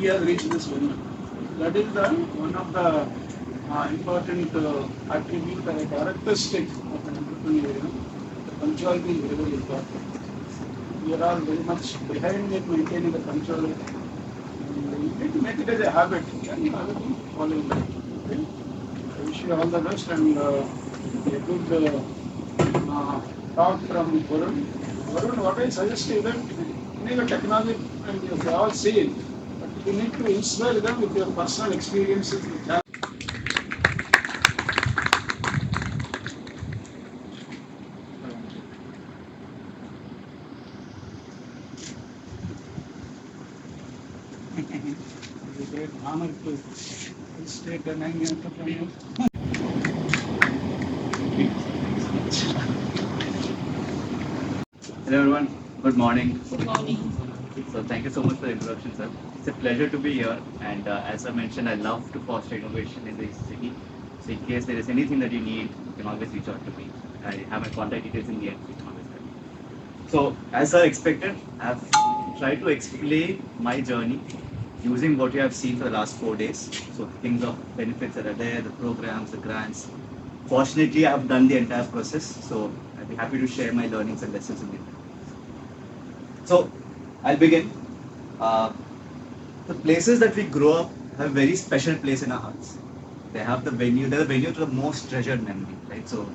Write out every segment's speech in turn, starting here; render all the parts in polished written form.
he has reached this level. That is the one of the important attribute or characteristic of an entrepreneur. The punctuality is very, very important. We are all very much behind in maintaining the punctuality. And you need to make it as a habit. Then you have to follow it. Okay? I wish you all the best and a good talk from Varun. Varun, what I suggest is that you need a technology and you all say it, but you need to inspire them with your personal experiences with that. It's a great honor to state an entrepreneur. Hello everyone, good morning. Good morning. So thank you so much for the introduction, sir. It's a pleasure to be here, and as I mentioned, I love to foster innovation in this city. So in case there is anything that you need, you can always reach out to me. I have my contact details in the end. You can always help me. So as I expected, I've tried to explain my journey using what you have seen for the last 4 days. So things of benefits that are there, the programs, the grants. Fortunately, I have done the entire process, so I'd be happy to share my learnings and lessons in the end. So I'll begin. Uh, the places that we grow up have a very special place in our hearts. They have the venue. They're the venue to the most treasured memory, right? So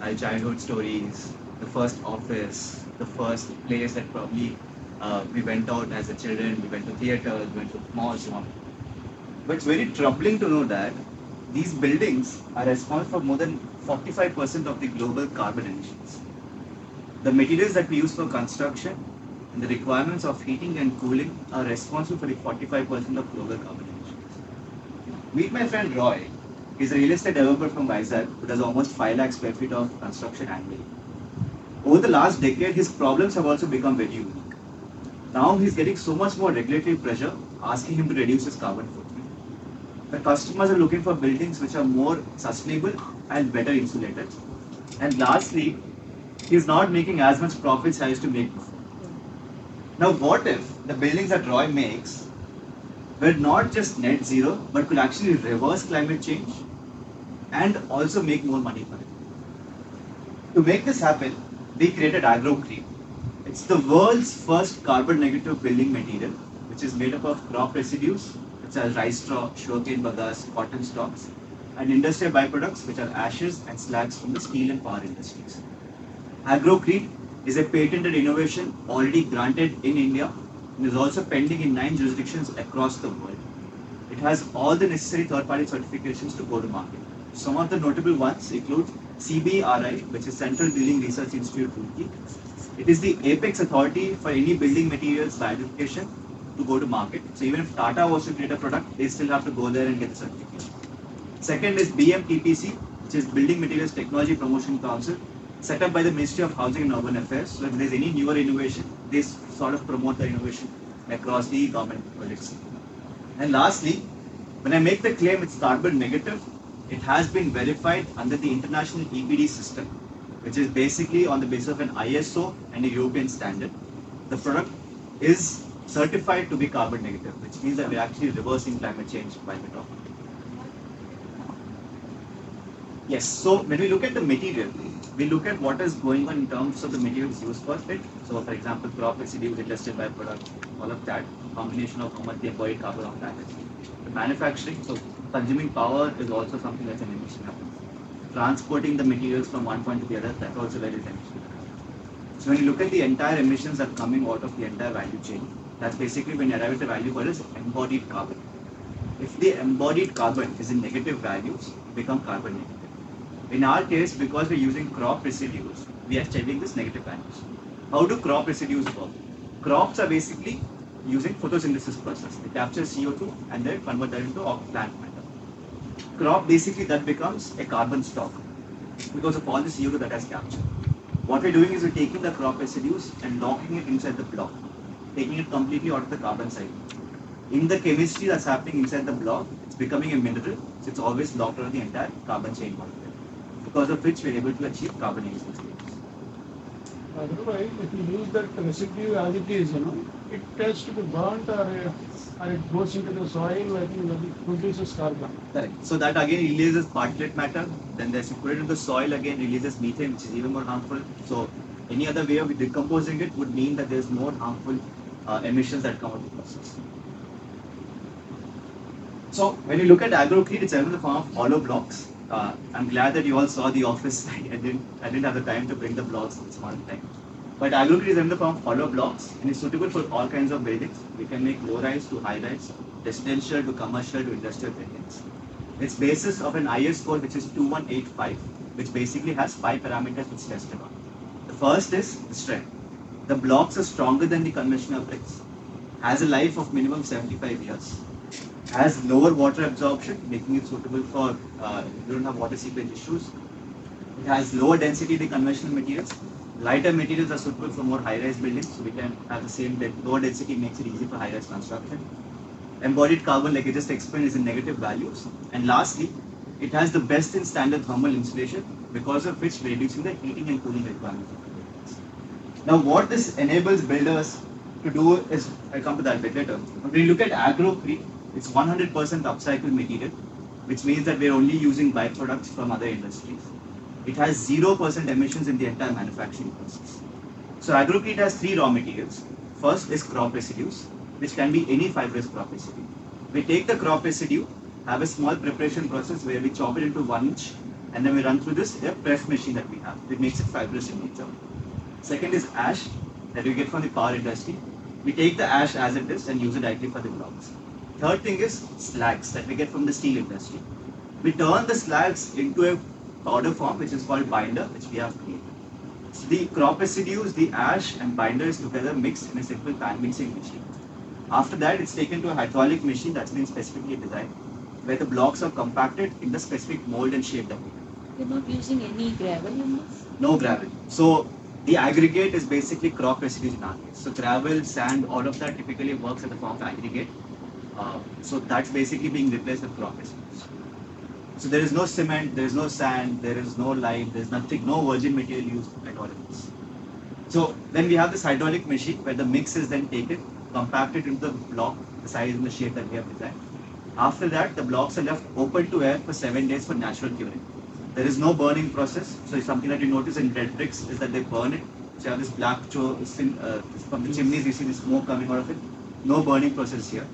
our childhood stories, the first office, the first place that probably we went out as a children. We went to theaters, we went to malls, and all. But it's very troubling to know that these buildings are responsible for more than 45% of the global carbon emissions. The materials that we use for construction and the requirements of heating and cooling are responsible for the 45% of global carbon emissions. Meet my friend Roy. He's a real estate developer from Vizag who does almost 5 lakh square feet of construction annually. Over the last decade, his problems have also become very unique. Now he's getting so much more regulatory pressure asking him to reduce his carbon footprint. The customers are looking for buildings which are more sustainable and better insulated. And lastly, he's not making as much profits as he used to make before. Now, what if the buildings that Roy makes were not just net zero, but could actually reverse climate change and also make more money for it? To make this happen, we created agrocrete. It's the world's first carbon negative building material, which is made up of crop residues, such as rice straw, sugarcane bagasse, cotton stalks, and industrial byproducts, which are ashes and slags from the steel and power industries. Agrocrete is a patented innovation already granted in India and is also pending in 9 jurisdictions across the world. It has all the necessary third-party certifications to go to market. Some of the notable ones include CBRI, which is Central Building Research Institute, Roorkee. It is the apex authority for any building materials certification to go to market. So even if Tata was to create a product, they still have to go there and get the certification. Second is BMTPC, which is Building Materials Technology Promotion Council, set up by the Ministry of Housing and Urban Affairs. So if there's any newer innovation, they sort of promote the innovation across the government projects. And lastly, when I make the claim it's carbon negative, it has been verified under the international EPD system, which is basically on the basis of an ISO and a European standard. The product is certified to be carbon negative, which means that we're actually reversing climate change while we're talking. Yes, so when we look at the material, we look at what is going on in terms of the materials used for it. So, for example, crop residues, industrial byproducts, all of that, combination of how much the avoid carbon on that. The manufacturing, so consuming power is also something that's an emission happens. Transporting the materials from one point to the other, that's also where is emission. So when you look at the entire emissions that are coming out of the entire value chain, that's basically when you arrive at the value called as embodied carbon. If the embodied carbon is in negative values, it becomes carbon negative. In our case, because we're using crop residues, we are achieving this negative values. How do crop residues work? Crops are basically using photosynthesis process. They capture CO2 and then convert that into plant matter. Crop basically that becomes a carbon stock because of all the CO2 that has captured. What we're doing is we're taking the crop residues and locking it inside the block, taking it completely out of the carbon cycle. In the chemistry that's happening inside the block, it's becoming a mineral, so it's always locked around the entire carbon chain molecule, because of which we're able to achieve carbon emission status. Otherwise, if you use that residue as it is, it has to be burnt or it goes into the soil, I think that it produces carbon. Correct. So that again releases particulate matter. Then there's you put it in the soil again releases methane, which is even more harmful. So any other way of decomposing it would mean that there's more harmful emissions that come out of the process. So when you look at agrocrete, it's in the form of hollow blocks. I'm glad that you all saw the office. I didn't have the time to bring the blocks at this point in time. But agrocrete is in the form of hollow blocks and is suitable for all kinds of buildings. We can make low-rise to high-rise, residential to commercial to industrial buildings. Its basis of an IS score which is 2185, which basically has 5 parameters which tested on. The first is the strength. The blocks are stronger than the conventional bricks, has a life of minimum 75 years, has lower water absorption, making it suitable for you don't have water seepage issues. It has lower density than conventional materials. Lighter materials are suitable for more high-rise buildings, so we can have the same lower density makes it easy for high-rise construction. Embodied carbon, like I just explained, is in negative values. And lastly, it has the best in standard thermal insulation, because of which we're reducing the heating and cooling requirements of the buildings. Now, what this enables builders to do is, I'll come to that bit later. When we look at agrocrete, it's 100% upcycled material, which means that we're only using byproducts from other industries. It has 0% emissions in the entire manufacturing process. So agrocrete has 3 raw materials. First is crop residues, which can be any fibrous crop residue. We take the crop residue, have a small preparation process where we chop it into 1 inch, and then we run through this press machine that we have. It makes it fibrous in nature. Second is ash that we get from the power industry. We take the ash as it is and use it directly for the blocks. Third thing is slags that we get from the steel industry. We turn the slags into a powder form which is called binder, which we have created. So the crop residues, the ash and binder is together mixed in a simple pan mixing machine. After that, it's taken to a hydraulic machine that's been specifically designed, where the blocks are compacted in the specific mold and shape that we have. You're not using any gravel in this? No gravel. So the aggregate is basically crop residues in our case. So gravel, sand, all of that typically works in the form of aggregate. So that's basically being replaced with crop residues. So there is no cement, there is no sand, there is no lime, there is nothing, no virgin material used at all in this. So then we have this hydraulic machine where the mix is then taken, compacted into the block, the size and the shape that we have designed. After that, the blocks are left open to air for 7 days for natural curing. There is no burning process. So it's something that you notice in red bricks is that they burn it. So you have this black from the chimneys, you see the smoke coming out of it. No burning process here.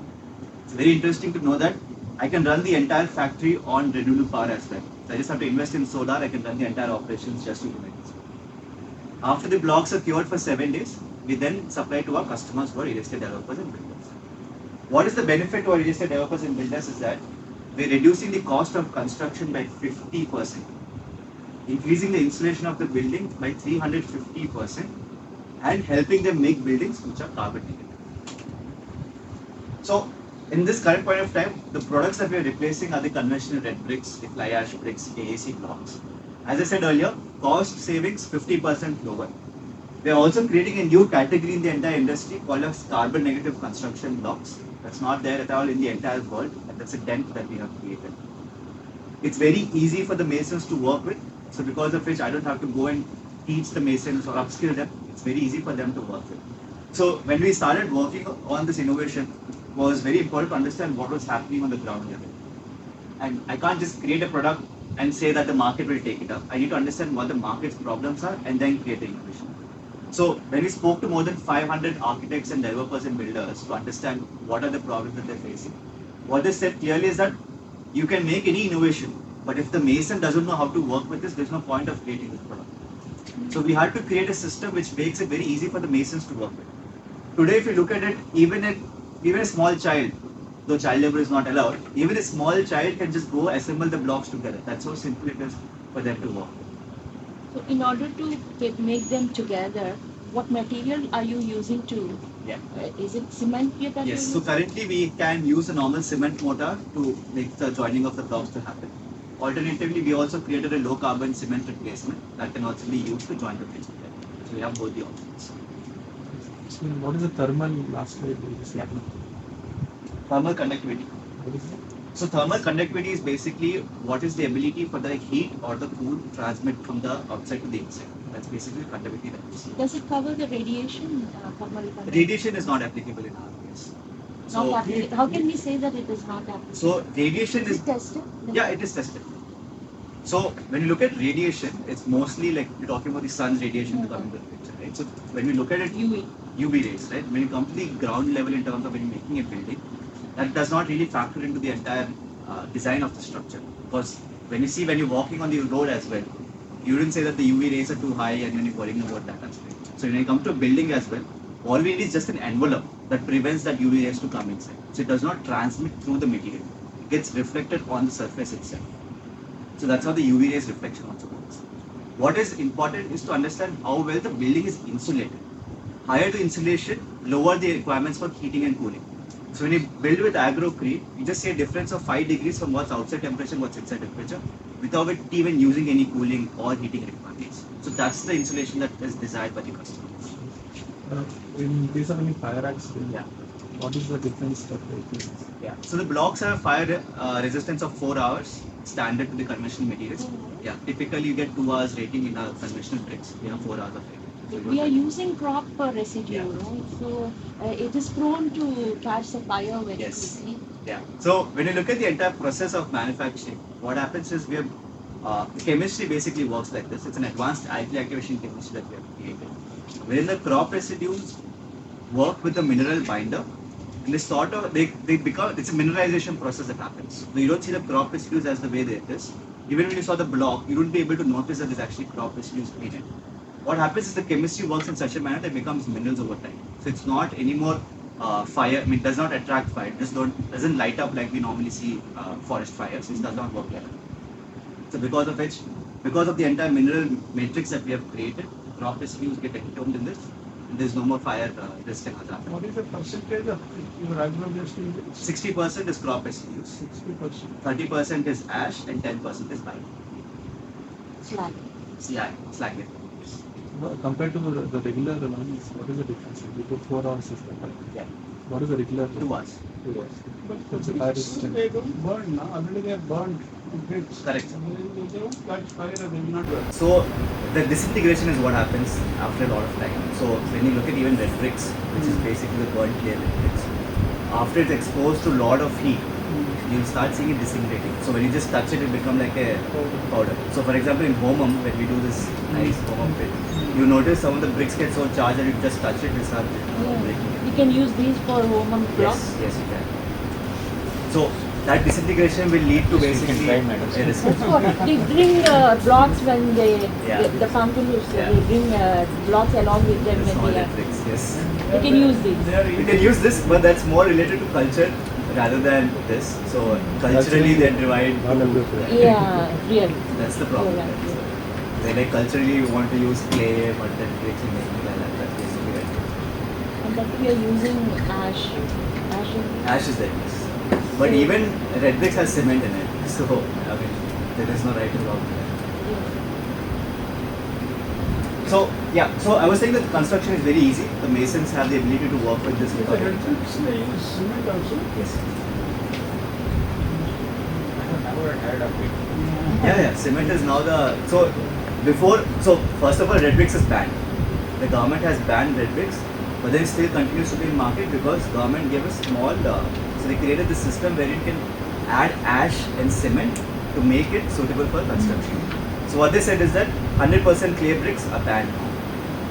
It's very interesting to know that I can run the entire factory on renewable power as well. So I just have to invest in solar, I can run the entire operations just to make this. After the blocks are cured for 7 days, we then supply to our customers who are real estate developers and builders. What is the benefit to our real estate developers and builders is that we're reducing the cost of construction by 50%, increasing the insulation of the building by 350%, and helping them make buildings which are carbon negative. So in this current point of time, the products that we are replacing are the conventional red bricks, the fly ash bricks, AAC blocks. As I said earlier, cost savings 50% lower. We are also creating a new category in the entire industry called as carbon negative construction blocks. That's not there at all in the entire world, and that's a dent that we have created. It's very easy for the masons to work with, so because of which I don't have to go and teach the masons or upskill them. It's very easy for them to work with. So when we started working on this innovation, it was very important to understand what was happening on the ground level. And I can't just create a product and say that the market will take it up. I need to understand what the market's problems are and then create the innovation. So when we spoke to more than 500 architects and developers and builders to understand what are the problems that they're facing, what they said clearly is that you can make any innovation, but if the mason doesn't know how to work with this, there's no point of creating this product. So we had to create a system which makes it very easy for the masons to work with. Today, if you look at it, even a small child, though child labor is not allowed, even a small child can just go assemble the blocks together. That's how simple it is for them to work. So in order to make them together, what material are you using to? Yeah. Is it cement here that Yes. you're So using? currently we can use a normal cement mortar to make the joining of the blocks to happen. Alternatively, we also created a low carbon cement replacement that can also be used to join the bricks together. So we have both the options. So what is the thermal last slide? Yeah. Thermal conductivity. What is it? So thermal conductivity is basically what is the ability for the heat or the cool to transmit from the outside to the inside. That's basically the conductivity that we see. Does it cover the radiation? Thermal conductivity? Radiation is not applicable in our case. Not applicable. How can we say that it is not applicable? So radiation Is it tested? yeah, it is tested. So when you look at radiation, it's mostly like you're talking about the sun's radiation to come into the picture, right? So when we look at it, UV rays, right? When you come to the ground level in terms of when you're making a building, that does not really factor into the entire design of the structure. Because when you're walking on the road as well, you didn't say that the UV rays are too high and when you're worrying about that aspect. So when you come to a building as well, all we need is just an envelope that prevents that UV rays to come inside. So it does not transmit through the material. It gets reflected on the surface itself. So that's how the UV rays reflection also works. What is important is to understand how well the building is insulated. Higher the insulation, lower the requirements for heating and cooling. So when you build with agrocrete, you just see a difference of 5 degrees from what's outside temperature and what's inside temperature without it even using any cooling or heating requirements. So that's the insulation that is desired by the customer. In case of any fire accident, Yeah. what is the difference that they face? Yeah. So the blocks have a fire resistance of 4 hours, standard to the conventional materials. Yeah. Typically you get 2 hours rating in our conventional bricks. We have 4 hours of rating. So We are using crop residue, right? So it is prone to catch the fire very Yes. quickly. Yeah. So when you look at the entire process of manufacturing, what happens is we have the chemistry basically works like this. It's an advanced alkali activation chemistry that we have created. Wherein the crop residues work with the mineral binder, and they become it's a mineralization process that happens. So you don't see the crop residues as the way they is. Even when you saw the block, you wouldn't be able to notice that there's actually crop residues in it. What happens is the chemistry works in such a manner that it becomes minerals over time. So it's not anymore fire. I mean, it does not attract fire. It doesn't light up like we normally see forest fires. It does not work like that. So because of the entire mineral matrix that we have created, crop residues get entombed in this, and there's no more fire risk and hazard. What is the percentage of your agro-based injuries? 60% is crop residues, 60%. 30% is ash, and 10% is lime. Slag. Slag. Compared to the regular ones, what is the difference? You put 4 hours is better. Yeah. What is the regular? 2 hours. 2 hours. But It's a the fire bricks, resistant. they don't burn, no? Already they are burned to bricks. Correct. They don't catch fire, they will not burn. So the disintegration is what happens after a lot of time. So when you look at even red bricks, which is basically the burnt clear red bricks, after it's exposed to a lot of heat, you'll start seeing it disintegrating. So when you just touch it, it becomes like a powder. So for example, in Homam, when we do this nice Homam pit, you notice some of the bricks get so charged that you just touch it, it starts breaking it. You can use these for home and blocks. Yes, you can. So that disintegration will lead to basically a risk. That's what they bring blocks when Yeah. the fountain is Yeah. they bring blocks along with them Small when they red are. bricks, yes. You can use these. They are You can use this, but that's more related to culture rather than this. So culturally they divide. Not everywhere. Yeah, really. That's the problem. Yeah, right. So they like culturally you want to use clay, but then bricks and making like that. That's basically it. And that we are using ash. Ash and Ash is there, yes. But even red bricks has cement in it. So I mean there is no right or wrong there. So yeah, so I was saying that the construction is very easy. The masons have the ability to work with this The without red any bricks, they use cement also. Yes. I have never heard of it. Yeah, cement is now the so first of all red bricks is banned. The government has banned red bricks, but then it still continues to be in market because government gave a small so they created this system where you can add ash and cement to make it suitable for construction. So what they said is that 100% clay bricks are banned now.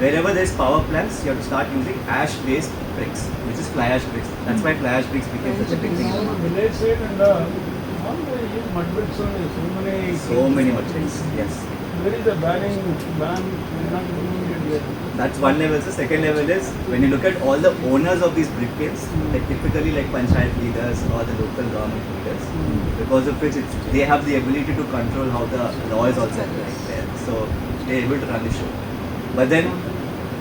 Wherever there's power plants, you have to start using ash-based bricks, which is fly ash bricks. That's why fly ash bricks became such a big thing in the All market. village side and all they use mud bricks only. So many mud bricks, yes. Where is the ban? We're not doing it yet. That's one level. The second level is when you look at all the owners of these brick kilns, they're typically like panchayat leaders or the local government leaders, because of which they have the ability to control how the law is also applied there. So they're able to run the show. But then,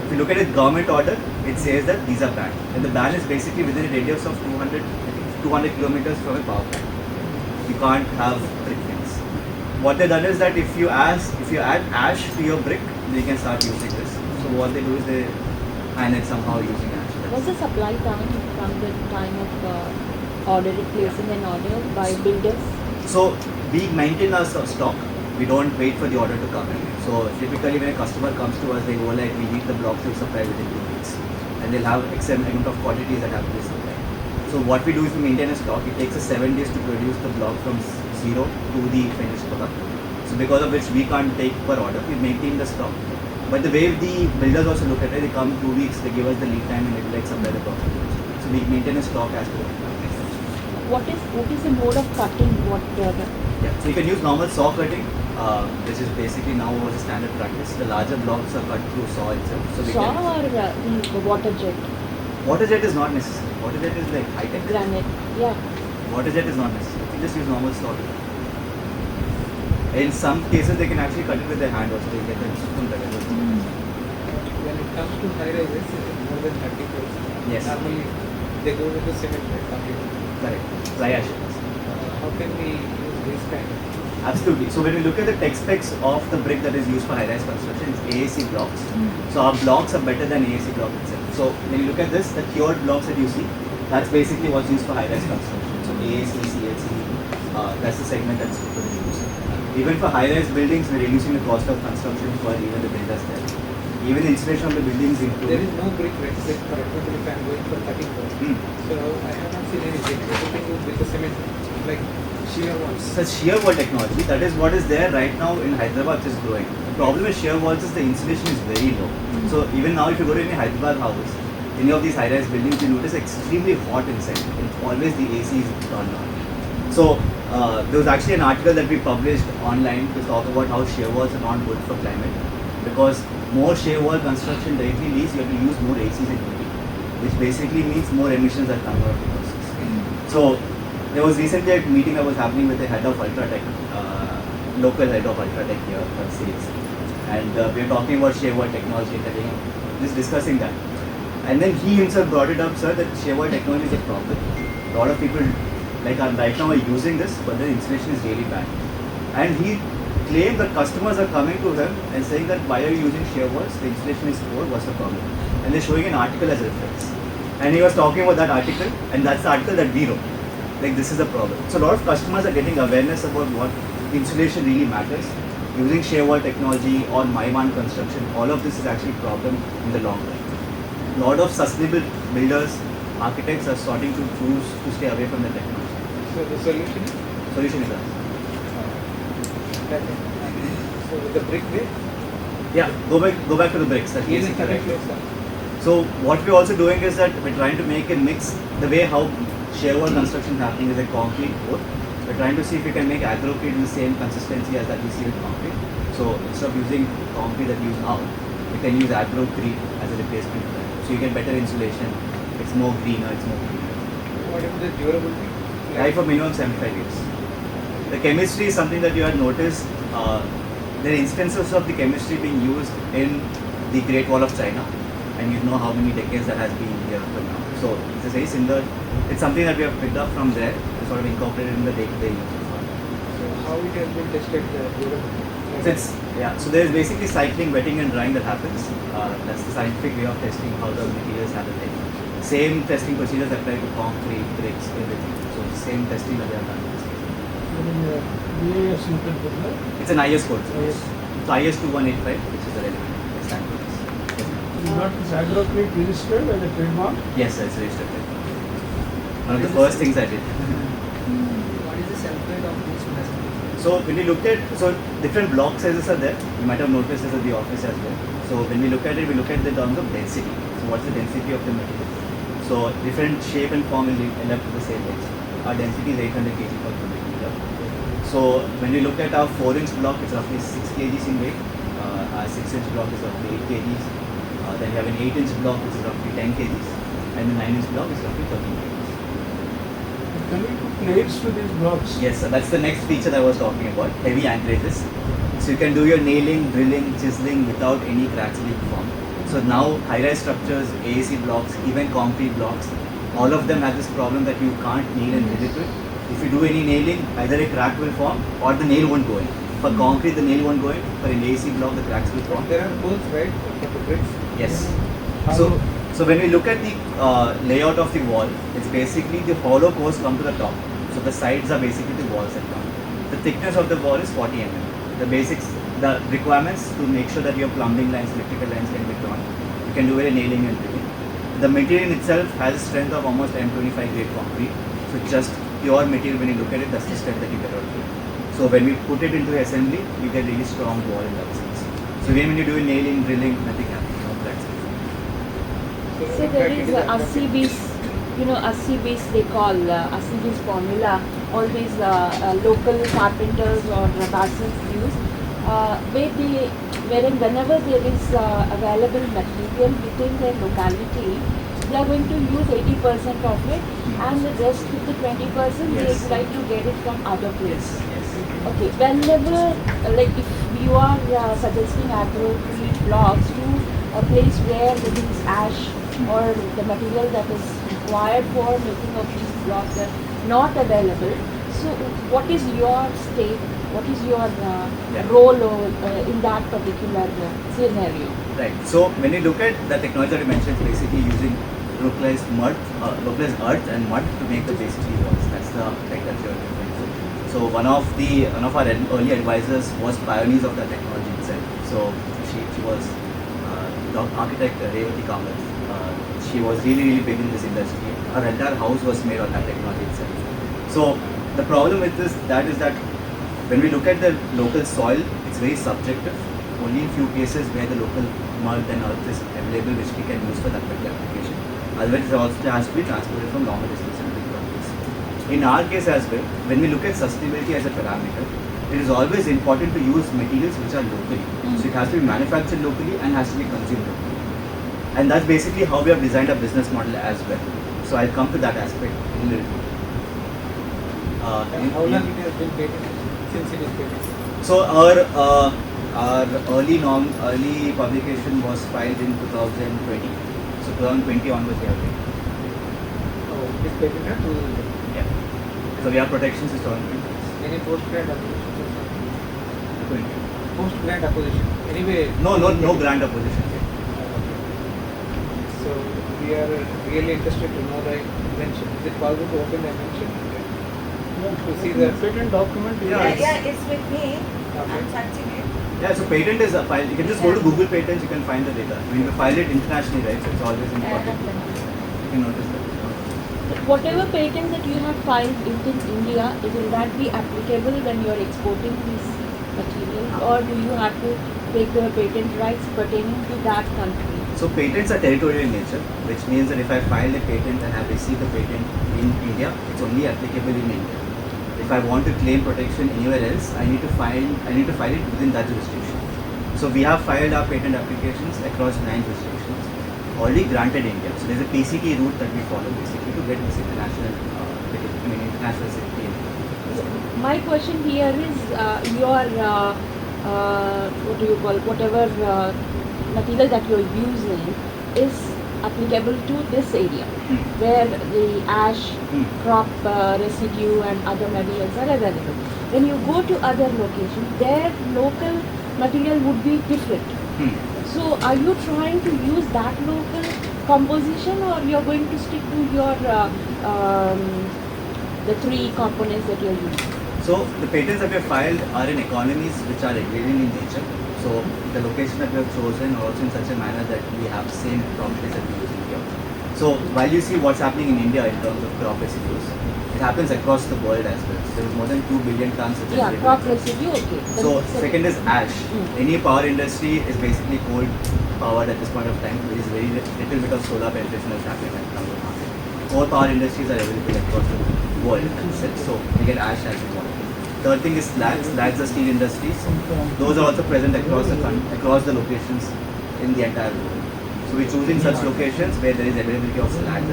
if you look at it, government order, it says that these are banned. And the ban is basically within a radius of 200 kilometers from a power plant. You can't have brick kilns. What they've done is that if you add ash to your brick, they can start using this. So what they do is they hide it somehow using ash. what's the supply time from the time of placing an order by builders? So we maintain our stock we don't wait for the order to come in. So typically when a customer comes to us, they go like, we need the blocks to supply within 2 weeks. And they'll have X amount of quantities that have to be supplied. So what we do is we maintain a stock. It takes us 7 days to produce the block from zero to the finished product. So because of which we can't take per order, we maintain the stock. But the way the builders also look at it, they come 2 weeks, they give us the lead time and it like supply the product. So we maintain a stock as per What is the mode of cutting? Yeah, so you can use normal saw cutting, which is basically now was a standard practice. The larger blocks are cut through saw itself. So we saw can, or the water jet, water jet is not necessary. Water jet is like high tech. granite? Yeah. Water jet is not necessary. You just use normal saw. In some cases, they can actually cut it with their hand also. They get the spoon cutter. When it comes to high rises, more than 30 floors. Yes. Normally, they go with the cement, right? Completely. Correct. Fly ash. How can we use this kind of? Absolutely. So when we look at the tech specs of the brick that is used for high-rise construction, it's AAC blocks. So our blocks are better than AAC block itself. So when you look at this, the cured blocks that you see, that's basically what's used for high-rise construction. So AAC, CLC, that's the segment that's being used. Even for high-rise buildings, we're reducing the cost of construction for even the builders there. Even the installation of the buildings There include. is no brick, right? Like, for example, if I'm going for 30 floors, so I have not seen any brick. Everything is with the cement, like shear walls. Such shear wall technology, that is what is there right now in Hyderabad, which is growing. The problem with shear walls is the insulation is very low. So even now if you go to any Hyderabad house, any of these high-rise buildings, you notice extremely hot inside. It's always the AC is turned on. So there was actually an article that we published online to talk about how shear walls are not good for climate. Because more shear wall construction directly means you have to use more ACs in building, which basically means more emissions are coming out of the process. So there was recently a meeting that was happening with the head of Ultratech, local head of Ultratech here for sales. And we were talking about shear wall technology and everything, just discussing that. And then he himself brought it up, sir, that shear wall technology is a problem. A lot of people like are right now are using this, but the installation is really bad. And he claimed that customers are coming to him and saying that why are you using shear walls? The installation is poor, what's the problem? And they're showing an article as a reference. And he was talking about that article, and that's the article that we wrote. Like, this is the problem. So a lot of customers are getting awareness about what insulation really matters. Using shear wall technology or Maiwan construction, all of this is actually a problem in the long run. A lot of sustainable builders, architects are starting to choose to stay away from the technology. So the solution is Solution is that. that. So with the brick way, Yeah, go back to the bricks. That even basic 30 correct. floors. So what we're also doing is that we're trying to make a mix. The way how shear wall construction is happening is a concrete pour. We're trying to see if we can make agrocrete in the same consistency as that we see with concrete. So instead of using concrete that we use now, we can use agrocrete as a replacement for that. So you get better insulation. It's more greener. It's more cleaner. What is the durability? Life of minimum 75 years. The chemistry is something that you had noticed. There are instances of the chemistry being used in the Great Wall of China, and you know how many decades that has been here up till now. So it's very similar. It's something that we have picked up from there and sort of incorporated in the day-to-day use. So how it has been tested the durability? So it's so there's basically cycling, wetting, and drying that happens. That's the scientific way of testing how the materials have a thing. Same testing procedures apply to concrete, bricks, everything. So it's the same testing that they have done. It's an IS code. So it's IS 2185, which is the relevant standard. Not this agrocrete registered as a trademark? Yes, sir, it's registered. One of the first things I did. What is the self-grade of this machine? So when we looked at, so different block sizes are there. You might have noticed this at the office as well. So when we look at it, we look at the terms of density. So what's the density of the material? So different shape and form will end up to the same range. Our density is 800 kg per cubic meter. So when we look at our 4-inch block, it's roughly 6 kgs in weight. Our 6-inch block is roughly 8 kgs. Then we have an 8-inch block, which is roughly 10 kgs. And the 9-inch block is roughly 13 kgs. Can we put nails to these blocks? Yes, sir. That's the next feature that I was talking about, heavy anchorages. So you can do your nailing, drilling, chiseling without any cracks being formed. So now high-rise structures, AAC blocks, even concrete blocks, all of them have this problem that you can't nail and drill it with. If you do any nailing, either a crack will form or the nail won't go in. For concrete, the nail won't go in. For an AAC block, the cracks will form. There are holes, right, for the bricks? Yes. How- So when we look at the layout of the wall, it's basically the hollow cores come to the top. So the sides are basically the walls that come. The thickness of the wall is 40 mm. the basics, the requirements to make sure that your plumbing lines, electrical lines can be drawn. You can do it in nailing and drilling. The material itself has a strength of almost M25 grade concrete. So just pure material, when you look at it, that's the strength that you get out of it. So when we put it into assembly, you get really strong wall in that sense. So again, when you do nailing, drilling, nothing happens. No cracks. So there is ASCIB's, ASCIB's they call ASCIB's formula, all these local carpenters or masons use, wherein whenever there is available material within their locality, they are going to use 80% of it, and the rest with the 20% Yes. they like to get it from other places. Yes. Okay, whenever, like if you are suggesting agro-tree blocks to a place where there is ash or the material that is required for making of these blocks are not available, so what is your stake, what is your role in that particular scenario? Right. So when you look at the technology that you mentioned, it's basically using localized earth and mud to make the basically walls. That's the tech that you're referring to. So one of our early advisors was pioneers of that technology itself. So she was the architect Revati Kamal. She was really big in this industry. Her entire house was made on that technology itself. So the problem with this is that when we look at the local soil, it's very subjective. Only in few cases where the local mud and earth is available, which we can use for that particular application. Otherwise, it also has to be transported from longer distances and big quantities. In our case as well, when we look at sustainability as a parameter, it is always important to use materials which are locally. So it has to be manufactured locally and has to be consumed locally. And that's basically how we have designed our business model as well. So I'll come to that aspect in a little bit. And how long it has been patented? Since it is patented? So our early publication was filed in 2020. So 2020 onwards we have it. Oh, it is patented to Yeah. So we have protections is 2020. any post-grant acquisition or something? 20. Post-grant acquisition. Anyway. No grant opposition. So we are really interested to know the invention. Is it possible to open the invention? To see the patent document. Yeah, it's with me. Okay. I'm searching it. Yeah, so patent is a file. You can just go to Google Patents, you can find the data. I mean, we file it internationally, right? So it's always important. You can notice that. Whatever patent that you have filed in India, will that be applicable when you are exporting these materials, or do you have to take the patent rights pertaining to that country? So patents are territorial in nature, which means that if I file a patent and have received a patent in India, it's only applicable in India. If I want to claim protection anywhere else, I need to file it within that jurisdiction. So we have filed our patent applications across 9 jurisdictions, already granted India. So there's a PCT route that we follow basically to get this international safety. My question here is whatever material that you're using is applicable to this area where the ash, crop residue and other materials are available. When you go to other locations, their local material would be different. So are you trying to use that local composition, or you're going to stick to your the 3 components that you're using? So the patents that we have filed are in economies which are agrarian in nature. So the location that we have chosen are also in such a manner that we have the same properties that we use in here. So while you see what's happening in India in terms of crop residues, it happens across the world as well. So there is more than 2 billion tons of Yeah, crop residue, okay. So second is ash. Any power industry is basically coal powered at this point of time. There is very little bit of solar penetration that's happening right now in the market. 4 power industries are available across the world. So we get ash as well. Third thing is slags. Slags are steel industries. Those are also present across the locations in the entire world. So we're choosing such locations where there is availability of slag.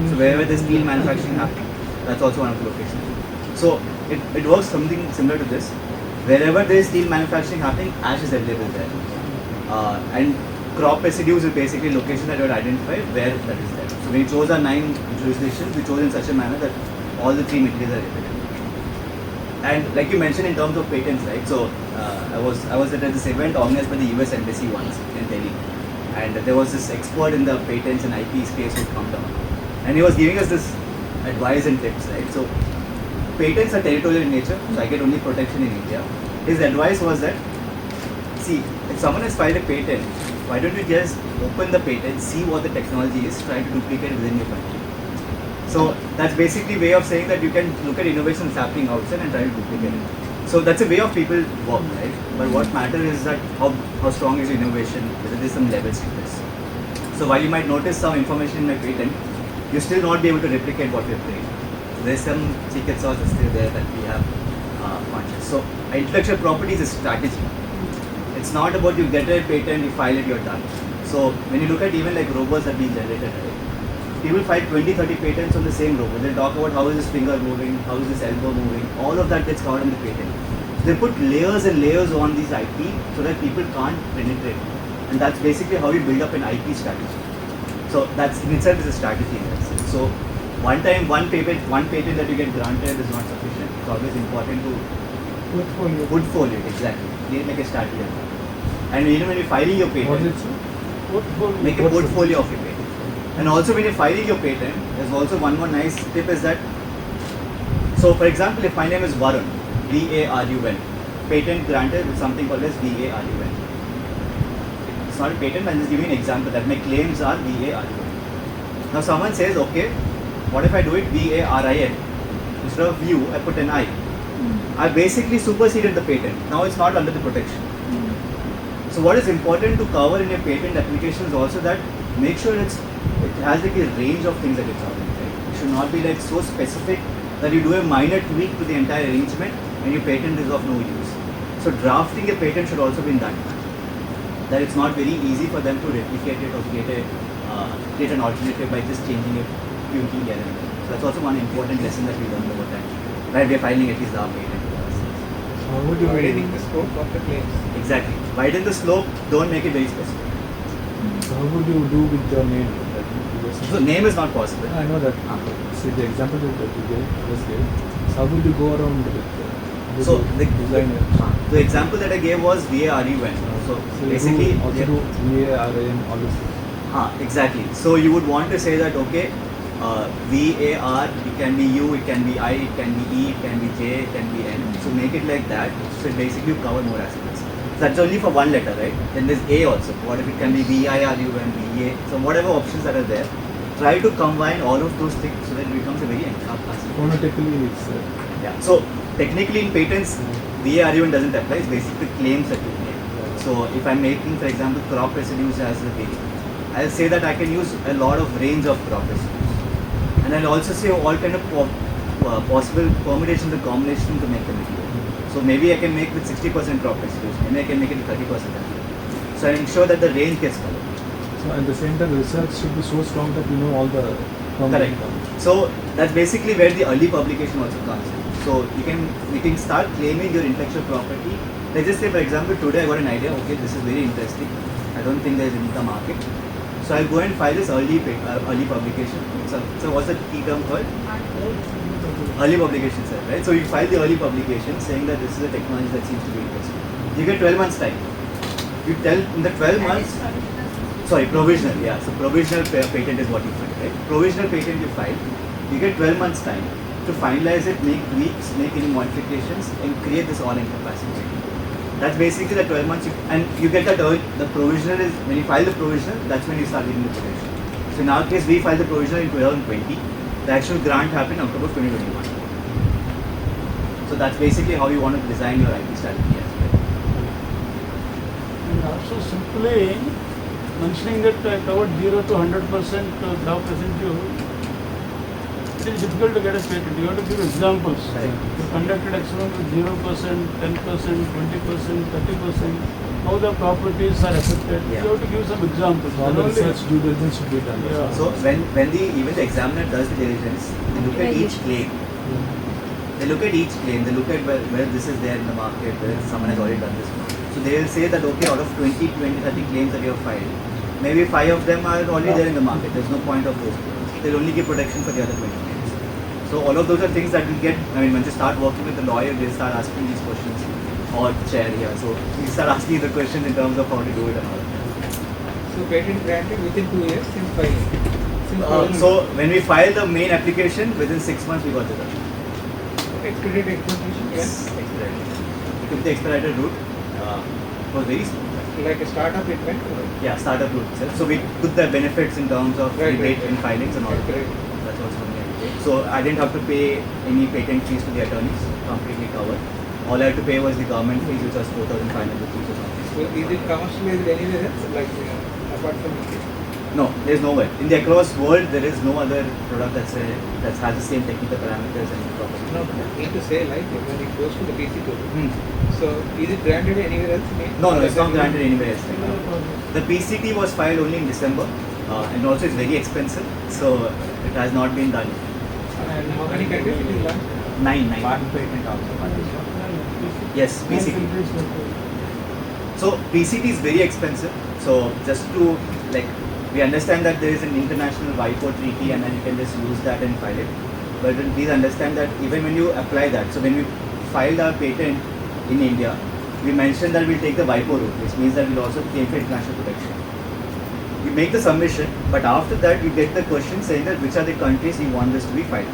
So wherever there's steel manufacturing happening, that's also one of the locations. So it works something similar to this. Wherever there is steel manufacturing happening, ash is available there. And crop residues is basically location that you would identify where that is there. So when we chose our 9 jurisdictions, we chose in such a manner that all the 3 materials are available. And like you mentioned in terms of patents, right? So I was at this event organized by the US Embassy once in Delhi, and there was this expert in the patents and IP space who come down, and he was giving us this advice and tips, right? So patents are territorial in nature, so I get only protection in India. his advice was that, see, if someone has filed a patent, why don't you just open the patent, see what the technology is, try to duplicate within your country. So that's basically way of saying that you can look at innovations happening outside and try to duplicate it. So that's a way of people work, right? But what matters is that how strong is your innovation, whether there's some levels to this. So while you might notice some information in my patent, you still not be able to replicate what we've created. So there's some secret sauce that's still there that we have conscious. So intellectual property is a strategy. It's not about you get a patent, you file it, you're done. So when you look at even like robots that are being generated, right? People file 20-30 patents on the same robot. They'll talk about how is this finger moving, how is this elbow moving, all of that gets covered in the patent. They put layers and layers on these IP so that people can't penetrate. And that's basically how you build up an IP strategy. So that's in itself is a strategy in that sense. So one patent that you get granted is not sufficient. It's always important to portfolio, exactly. Create like a strategy. And even when you're filing your patent, What is it, sir? make a portfolio of your patent. And also when you're filing your patent, there's also one more nice tip is that, so for example, if my name is Varun, V-A-R-U-N, patent granted with something called as V-A-R-U-N. It's not a patent, I'm just giving an example that my claims are V-A-R-U-N. Now someone says, okay, what if I do it V-A-R-I-N? Instead of U, I put an I. I basically superseded the patent. Now it's not under the protection. So what is important to cover in your patent application is also that make sure it has like a range of things that it's covering. Right? It should not be like so specific that you do a minor tweak to the entire arrangement and your patent is of no use. So drafting a patent should also be in that manner. That it's not very easy for them to replicate it or create an alternative by just changing it, tweaking it. So that's also one important lesson that we learned about that. Right, we are filing at least our patent. How would you Widening the scope of the claims. Exactly. Widen the slope, don't make it very specific. So how would you do with your name? So name is not possible. I know that. See the example that you gave. So how would you go around with it? So design the example that I gave was VARUN. So basically, you also do VARN, all this. Exactly. So you would want to say that okay, VAR, it can be U, it can be I, it can be E, it can be J, it can be N. So make it like that. So basically you cover more aspects. So that's only for one letter, right? Then there's A also. What if it can be VIRUN, VA? So whatever options that are there, try to combine all of those things so that it becomes a very encompassing. Phonetically, it's Yeah. So technically in patents, VARUN doesn't apply. It's basically claims that you make. So if I'm making, for example, crop residues as a base, I'll say that I can use a lot of range of crop residues. And I'll also say all kind of possible permutations and combinations to make the material. So maybe I can make with 60% crop residues, maybe I can make it with 30% as well. So I ensure that the range gets covered. so at the same time, research should be so strong that you know all the Correct. So that's basically where the early publication also comes in. So you can start claiming your intellectual property. Let's just say, for example, today I got an idea. Okay, this is very interesting. I don't think there is in the market. So I'll go and file this early publication. So what's the key term called? Early publication, sir, right? So you file the early publication saying that this is a technology that seems to be interesting. You get 12 months time. You tell in the 12 months, sorry, provisional, yeah. So provisional patent is what you file, right? Provisional patent you file. You get 12 months time to finalize it, make tweaks, make any modifications, and create this all-encompassing patent. That's basically the 12 months, and you get that the provisional is, when you file the provisional, that's when you start getting the protection. So in our case, we filed the provisional in 2020. The actual grant happened in October 2021. So that's basically how you want to design your IP strategy as well. And also simply mentioning that I covered 0 to 100% crop residue, it is difficult to get a patent. You have to give examples. Correct. You conducted experiment with 0%, 10%, 20%, 30%. How the properties are affected. Yeah. You have to give some examples. all Then the only- research due diligence should be done. Yeah. So when even the examiner does the diligence, they look at each claim. They look at each claim. They look at where this is there in the market, where someone has already done this. So they will say that okay, out of 20, 30 claims that you have filed, maybe 5 of them are already there in the market. There's no point of those claims. They'll only give protection for the other 20 claims. So all of those are things that will get. I mean, once you start working with the lawyer, they'll start asking these questions. Or chair here. So you start asking the questions in terms of how to do it and all of that. So patent granted within 2 years since filing. So when we filed the main application, within 6 months we got the result. expedited execution. Yes, expedited. took the expedited route. It was very smooth. Like a startup it went or? Yeah, startup route itself. So we took the benefits in terms of Right, rebate right, in right. filings and all. Right. That's also something I paid. So I didn't have to pay any patent fees to the attorneys, completely covered. All I had to pay was the government fees, which was 4,500 rupees or something. So is it commercialized anywhere else, like apart from India? No, there's nowhere. In the across world, there is no other product that has the same technical parameters and properties. No, but I mean to say like when it goes to the PCT, Hmm. so is it granted anywhere else? No, it's not granted anywhere else. Right now. The PCT was filed only in December, and also it's very expensive, so it has not been done. And how many countries it is launched? Nine. Patent patent also. Yes, PCT. So PCT is very expensive. So just to like, we understand that there is an international WIPO treaty, and then you can just use that and file it. But then please understand that even when you apply that, so when we filed our patent in India, we mentioned that we'll take the WIPO route, which means that we'll also claim for international protection. We make the submission, but after that we get the question saying that which are the countries you want this to be filed.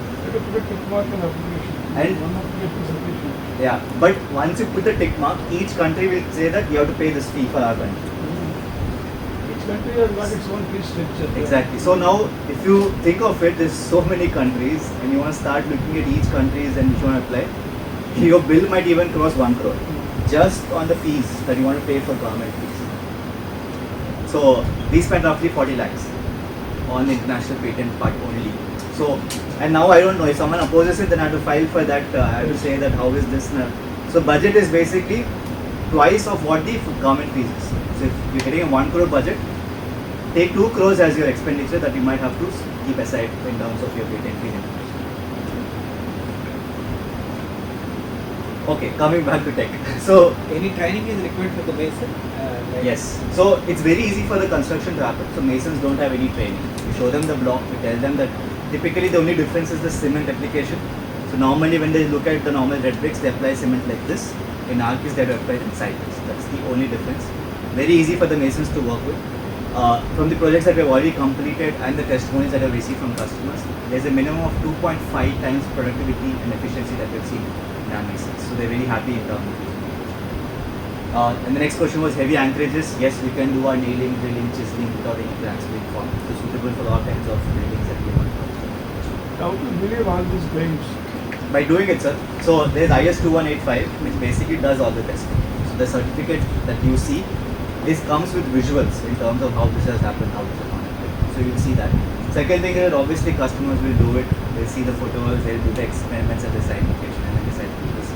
And yeah, but once you put the tick mark, each country will say that you have to pay this fee for our country. Each country has got its own fee structure. Exactly. So now, if you think of it, there's so many countries, and you want to start looking at each countries and which you want to apply, your bill might even cross 1 crore just on the fees that you want to pay for government fees. So we spent roughly 40 lakhs on the international patent part only. So, and now I don't know, if someone opposes it, then I have to file for that. I have to say that how is this now? So budget is basically twice of what the government fees is. So if you're getting a 1 crore budget, take 2 crores as your expenditure that you might have to keep aside in terms of your patent fee. Okay, coming back to tech. So Any training is required for the mason? Like yes, so it's very easy for the construction to happen. So masons don't have any training. We show them the block, we tell them that typically the only difference is the cement application. So normally when they look at the normal red bricks, they apply cement like this. In our case, they have applied in sideways. That's the only difference. Very easy for the masons to work with. From the projects that we have already completed and the testimonies that I have received from customers, there's a minimum of 2.5 times productivity and efficiency that we've seen in our masons. So they're very happy in terms of it. And the next question was heavy anchorages. Yes, we can do our nailing, drilling, chiseling without any plans being formed. So suitable for all kinds of buildings that we want. How to believe all these claims? By doing it, sir. So there's IS 2185, which basically does all the testing. So the certificate that you see, this comes with visuals in terms of how this has happened, how this has happened. So you'll see that. Second thing is that obviously customers will do it. They'll see the photos, they'll do the experiments at the site location and then decide to do this.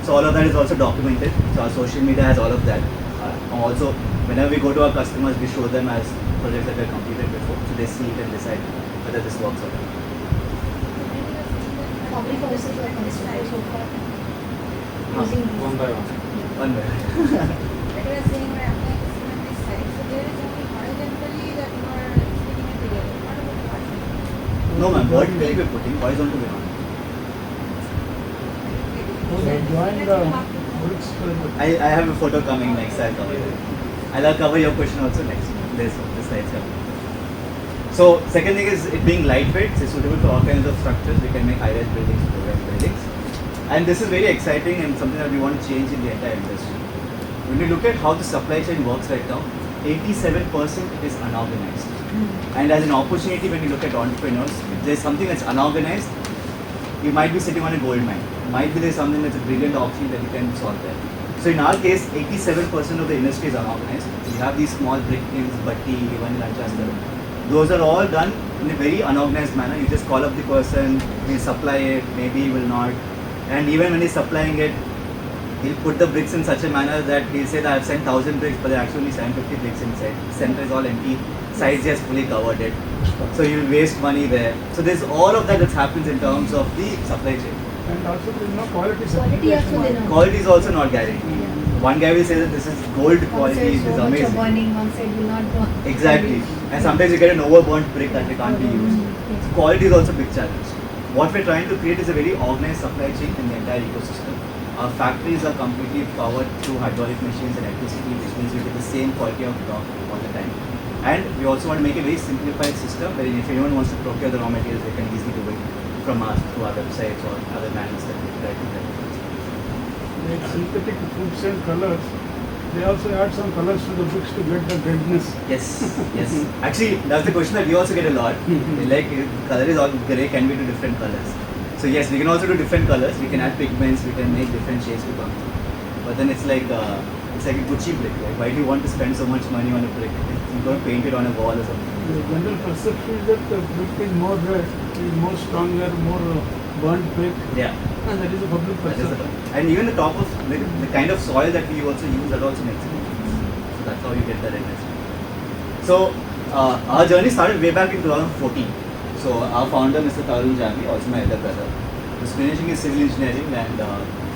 So all of that is also documented. So our social media has all of that. Also, whenever we go to our customers, we show them as projects that were completed before. So they see it and decide whether this works or not. Public houses are constructed so far using these. One by one. One way. Like I was saying, we're applying this on this side. So there is only horizontally that you are sticking it together. What about the vertical? No ma'am, vertically we're putting, horizontal we're not. Join the bricks. I have a photo coming next, I'll cover it. I'll cover your question also next. There's the slides coming. So second thing is it being lightweight, it's suitable for all kinds of structures. We can make high-rise buildings, low-rise buildings. And this is very exciting and something that we want to change in the entire industry. When we look at how the supply chain works right now, 87% is unorganized. And as an opportunity, when you look at entrepreneurs, if there's something that's unorganized, you might be sitting on a gold mine. Might be there's something that's a brilliant option that you can solve there. So in our case, 87% of the industry is unorganized. We have these small brick kilns, batti, even Lancaster. Those are all done in a very unorganized manner. You just call up the person, he'll supply it, maybe he will not. And even when he's supplying it, he'll put the bricks in such a manner that he'll say that I've sent 1,000 bricks, but there are actually 750 bricks inside. Center is all empty, sides just fully covered it. So you'll waste money there. So there's all of that that happens in terms of the supply chain. And also there is no quality Quality also certification. they know. Quality is also not guaranteed. One guy will say that this is gold One quality, side it so is much of amazing. burning, one side will not burn. Exactly. And sometimes you get an overburnt brick that can't be used. So quality is also a big challenge. What we're trying to create is a very organized supply chain in the entire ecosystem. Our factories are completely powered through hydraulic machines and electricity, which means we get the same quality of block all the time. And we also want to make a very simplified system where if anyone wants to procure the raw materials, they can easily do it from us through our websites or other channels that we try to get. like synthetic foods and colors, they also add some colors to the bricks to get the redness. Yes, yes. Actually, that's the question that we also get a lot. Like, color is all grey, can we do different colors? So yes, we can also do different colors. We can add pigments. We can make different shades to come. But then it's like a Gucci brick. Like, why do you want to spend so much money on a brick? You don't paint it on a wall or something. The general perception is that the brick is more red, is more stronger, more burnt brick, Yeah. and that is the public That is the perception. and even the top of the kind of soil that we also use, that also makes a difference. So that's how you get the redness. So our journey started way back in 2014. So our founder, Mr. Tarun Jami, also my elder brother, was finishing his civil engineering, and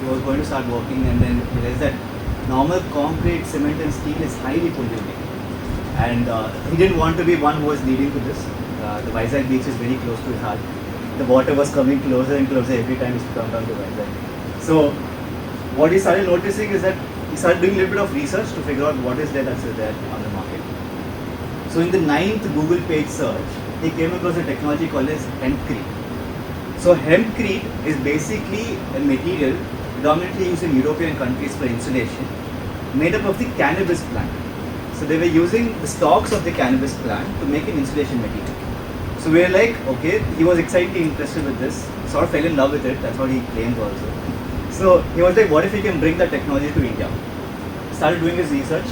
he was going to start working, and then realized that normal concrete, cement and steel is highly polluting. And he didn't want to be one who was leading to this. The Vizag beach is very close to his heart. The water was coming closer and closer every time he used to come down to Vizag. So what he started noticing is that he started doing a little bit of research to figure out what is there that's there on the market. So in the 9th Google page search, he came across a technology called as hempcrete. So hempcrete is basically a material predominantly used in European countries for insulation, made up of the cannabis plant. So they were using the stalks of the cannabis plant to make an insulation material. So we were like, okay, he was excitedly interested with this, sort of fell in love with it, that's what he claimed also. So he was like, what if he can bring that technology to India? Started doing his research.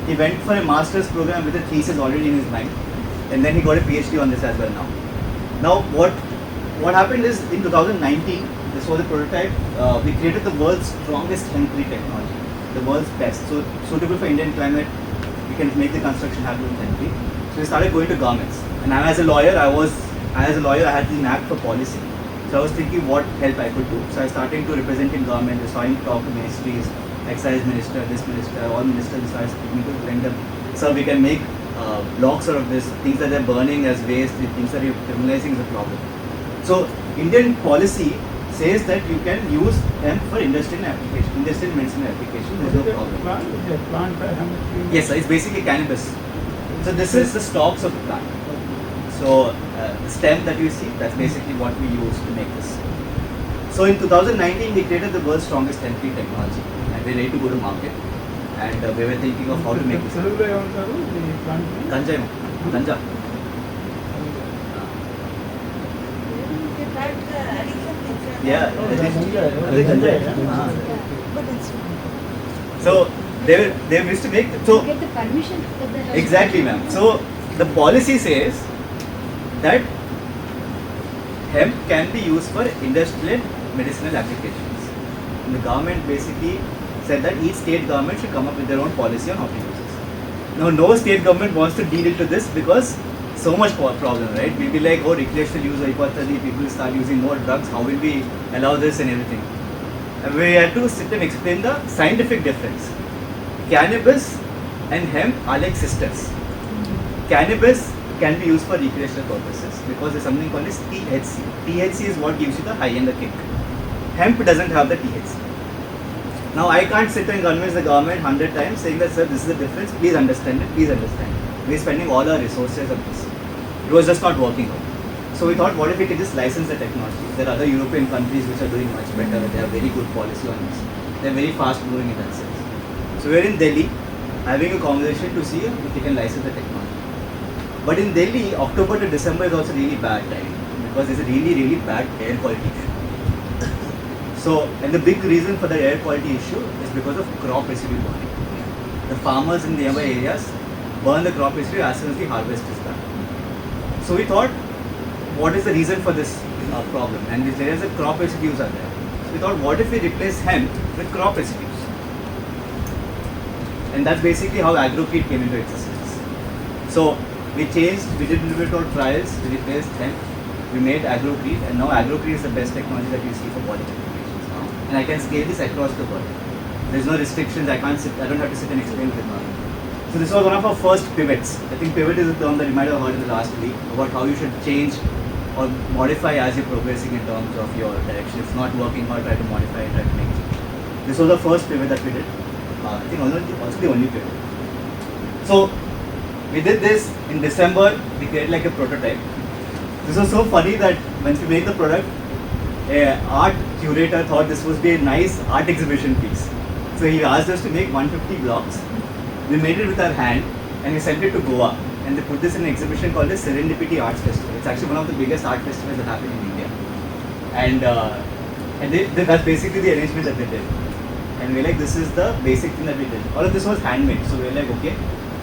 He went for a master's program with a thesis already in his mind, and then he got a PhD on this as well now. Now what happened is in 2019, this was a prototype, we created the world's strongest hempcrete technology, the world's best, so suitable for Indian climate. We can make the construction happen with hempcrete. So we started going to governments, and as a lawyer, I had the knack for policy. So I was thinking what help I could do. So I started to represent in government, starting to talk to ministries, excise minister, this minister, all ministers started speaking to them. So we can make blocks out of this, things that they're burning as waste, the things that you're criminalizing is a problem. So Indian policy says that you can use hemp for industrial application, industrial medicine application, there's no problem. Plant hemp. Yes, sir, it's basically cannabis. So this is the stalks of the plant. So the stem that you see, that's basically what we use to make this. So in 2019, we created the world's strongest hempcrete technology, and we're ready to go to market. And we were thinking of how to make this. Telugulo ఏమంటారు ఈ plant ని? Ganja. Yeah. Adhe ganja, yeah. So they used to make so Get the permission of the exactly, ma'am. So the policy says that hemp can be used for industrial medicinal applications. And the government basically said that each state government should come up with their own policy on how to use this. Now, no state government wants to deal into this because so much problem, right? We'll be like, oh, recreational use, people will start using more drugs, how will we allow this and everything? And we had to sit and explain the scientific difference. Cannabis and hemp are like sisters. Cannabis can be used for recreational purposes because there's something called as THC. THC is what gives you the high and the kick. Hemp doesn't have the THC. Now I can't sit and convince the government 100 times saying that, sir, this is the difference, please understand it, please understand it. We're spending all our resources on this. It was just not working out. So we thought, what if we could just license the technology? There are other European countries which are doing much better, they have very good policy on this. They're very fast moving in that sense. So we're in Delhi having a conversation to see if we can license the technology. But in Delhi, October to December is also really bad time because there's a really bad air quality issue. So, and the big reason for the air quality issue is because of crop residue burning. The farmers in the nearby areas burn the crop residue as soon as the harvest is done. So we thought, what is the reason for this problem? And these areas the crop residues are there. So we thought, what if we replace hemp with crop residues? And that's basically how agrocrete came into existence. So we did a little bit of trials, we replaced hemp, we made agrocrete, and now agrocrete is the best technology that you see for body applications now. And I can scale this across the world. There's no restrictions, I don't have to sit and explain technology. So this was one of our first pivots. I think pivot is a term that you might have heard in the last week about how you should change or modify as you're progressing in terms of your direction. If it's not working out, try to modify it, try to make it. This was the first pivot that we did. I think also the only pivot. So we did this in December, we created like a prototype. This was so funny that once we made the product, a art curator thought this would be a nice art exhibition piece. So he asked us to make 150 blocks. We made it with our hand and we sent it to Goa. And they put this in an exhibition called the Serendipity Arts Festival. It's actually one of the biggest art festivals that happen in India. And that's basically the arrangement that they did. And we're like, this is the basic thing that we did. All of this was handmade. So we're like, okay,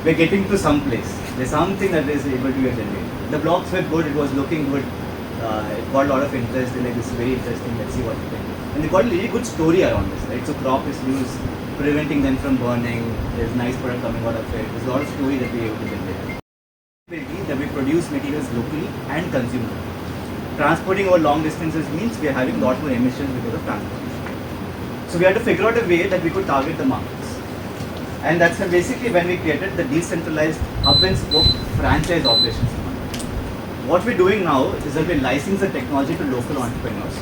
we're getting to some place. There's something that is able to be generated. The blocks were good, it was looking good. It got a lot of interest. They're like, this is very interesting, let's see what we can do. And they got a really good story around this, right? So crop is used, preventing them from burning. There's nice product coming out of it. There's a lot of story that we're able to generate. That we produce materials locally and consume locally. Transporting over long distances means we are having a lot more emissions because of transportation. So we had to figure out a way that we could target the markets. And that's basically when we created the decentralized hub and spoke franchise operations model. What we're doing now is that we license the technology to local entrepreneurs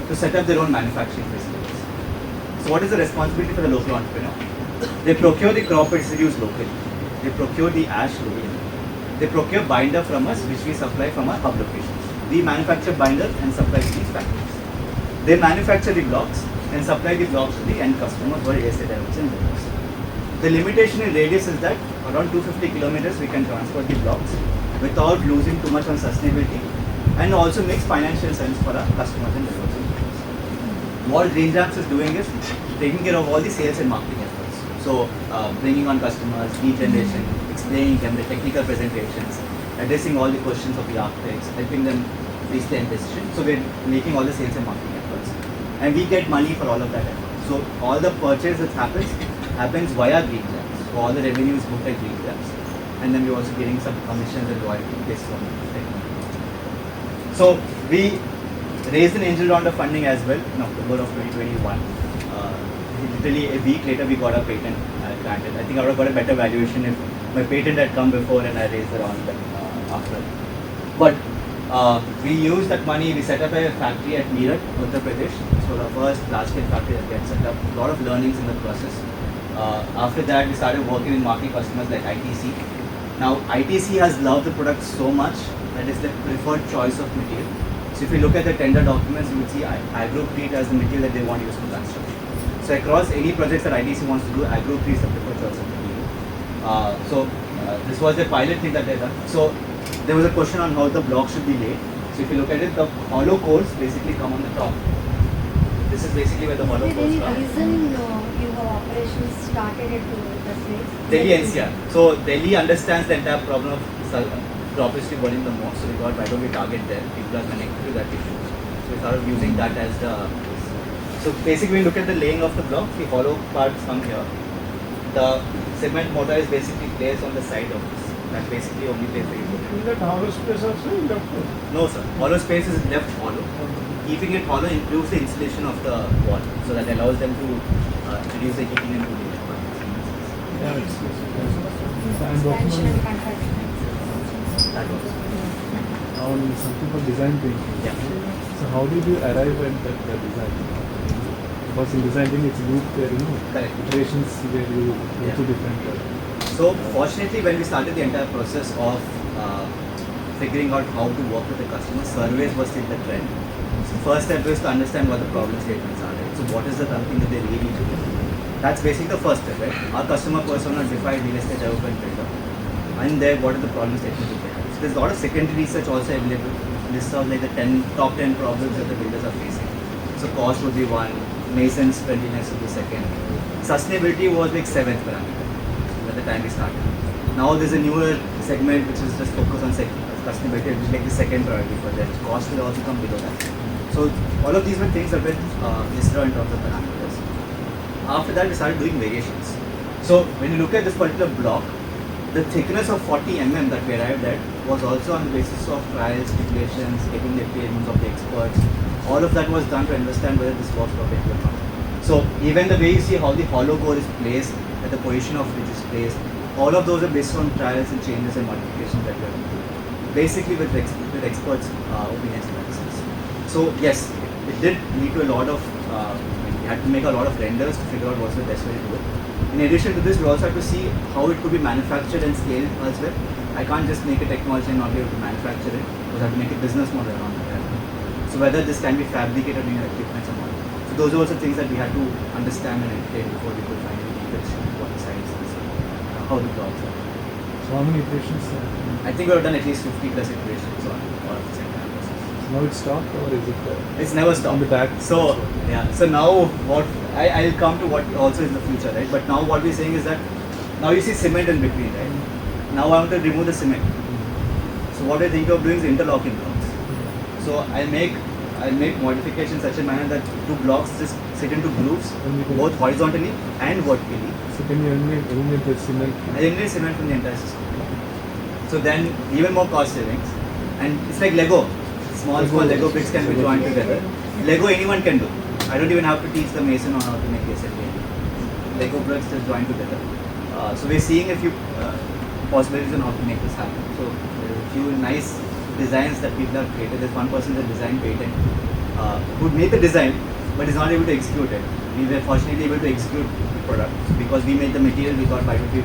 to set up their own manufacturing facilities. So what is the responsibility for the local entrepreneur? They procure the crop residues locally. They procure the ash locally. They procure binder from us, which we supply from our hub locations. We manufacture binder and supply to these factories. They manufacture the blocks and supply the blocks to the end customers or ASA directs and dealers. The limitation in radius is that around 250 kilometers we can transport the blocks without losing too much on sustainability, and also makes financial sense for our customers and dealers. What Green Jams is doing is taking care of all the sales and marketing efforts. So bringing on customers, lead generation, explaining them the technical presentations, addressing all the questions of the architects, helping them reach their decision. So we're making all the sales and marketing efforts, and we get money for all of that effort. So all the purchase that happens via Green Jams. So all the revenue is booked at Green Jams, and then we're also getting some commissions and royalty based on technology. So we raised an angel round of funding as well in October of 2021. Literally a week later we got our patent granted. I think I would have got a better valuation if my patent had come before and I raised the round after. But we used that money, we set up a factory at Meerut, Uttar Pradesh. So the first large-scale factory that we had set up. A lot of learnings in the process. After that we started working with marquee customers like ITC. Now ITC has loved the product so much that it's the preferred choice of material. So if you look at the tender documents, you would see agrocrete as the material that they want to use for construction. So across any projects that ITC wants to do, agrocrete is the preferred choice of material. This was a pilot thing that they done. So there was a question on how the block should be laid. So if you look at it, the hollow cores basically come on the top. This is basically where the hollow cores come. Is there any reason you have operations started at the place? Delhi NCR. So Delhi understands the entire problem of crop history burning the most. So we thought, why don't we target there? People are connected to that issue. So we started using that as the. So basically, we look at the laying of the block. The hollow parts come here. The cement mortar is basically placed on the side of this. That's basically only place where you put it. In that hollow space also you left it. No, sir. Hollow space is left hollow. Keeping it hollow improves the insulation of the wall, so that allows them to reduce the heating and cooling requirements. Yeah, it's Expansion and contraction. That was. now something called design thinking. Yeah. So how did you arrive at that design? Because in design thinking it's loop where Correct. iterations where you go Yeah. to different. So fortunately, when we started the entire process of figuring out how to work with the customer, surveys was still the trend. So first step is to understand what the problem statements are. Right? So what is the something that they really need to do? That's basically the first step, right? Our customer persona defined real estate developer and builder. And there, what are the problem statements that they have? So there's a lot of secondary research also available. Lists out like the top 10 problems that the builders are facing. So cost would be one, masons friendliness would be second. Sustainability was like 7th parameter at the time we started. Now there's a newer segment which is just focused on sustainability, which is like the second priority for them. Cost will also come below that. So all of these were things that were listed out in terms of parameters. After that we started doing variations. So when you look at this particular block, the thickness of 40 mm that we arrived at was also on the basis of trials, stipulations, getting the opinions of the experts. All of that was done to understand whether this works perfectly or not. So even the way you see how the hollow core is placed, at the position of which is placed, all of those are based on trials and changes and modifications that we are doing. Basically with experts' opinions and analysis. So yes, it did lead to a lot of, we had to make a lot of renders to figure out what's the best way to do it. In addition to this, we also have to see how it could be manufactured and scaled elsewhere. I can't just make a technology and not be able to manufacture it, because I have to make a business model around it. So whether this can be fabricated in your equipment or not. So those are also things that we had to understand and entertain before we could finally reach what size and so how the blocks are. So how many iterations? I think we've done at least 50 plus iterations on all of this entire process. So now it's stopped or is it? It's never stopped. On the back. So yeah. So now what I'll come to what also is the future, right? But now what we're saying is that now you see cement in between, right? Now I want to remove the cement. So what I think of doing is interlocking blocks. So I'll make modifications such a manner that two blocks just sit into grooves, both horizontally and vertically. So can you eliminate the cement? I eliminate cement from the entire system. So then even more cost savings. And it's like Lego. Small Lego bricks can be joined together. Lego anyone can do. I don't even have to teach the mason on how to make assembly. Lego bricks just joined together. So we're seeing a few possibilities on how to make this happen. So there are a few nice designs that people have created. There's one person that designed patent who made the design but is not able to execute it. We were fortunately able to execute the product because we made the material. We thought why don't we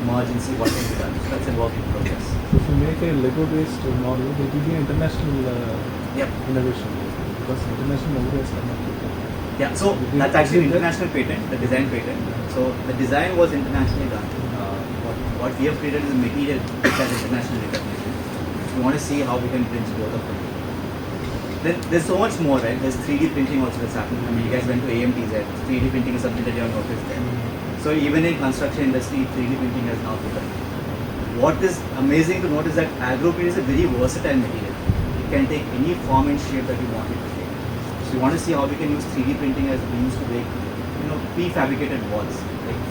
merge and see what can be done. So that's a work in progress. So if you make a Lego-based model, it will be an international Yep. innovation because international nowadays are not taken. Yeah, so that's actually an international patent, the design patent. So the design was internationally done. What we have created is a material which has international recognition. We want to see how we can bridge both of them. Then there's so much more, right? There's 3D printing also that's happening. I mean, you guys went to AMTZ. 3D printing is something that you have noticed there. So even in construction industry, 3D printing has now begun. What is amazing to note is that agro-grade is a very versatile material. It can take any form and shape that you want it to take. So we want to see how we can use 3D printing as a means to make, prefabricated walls.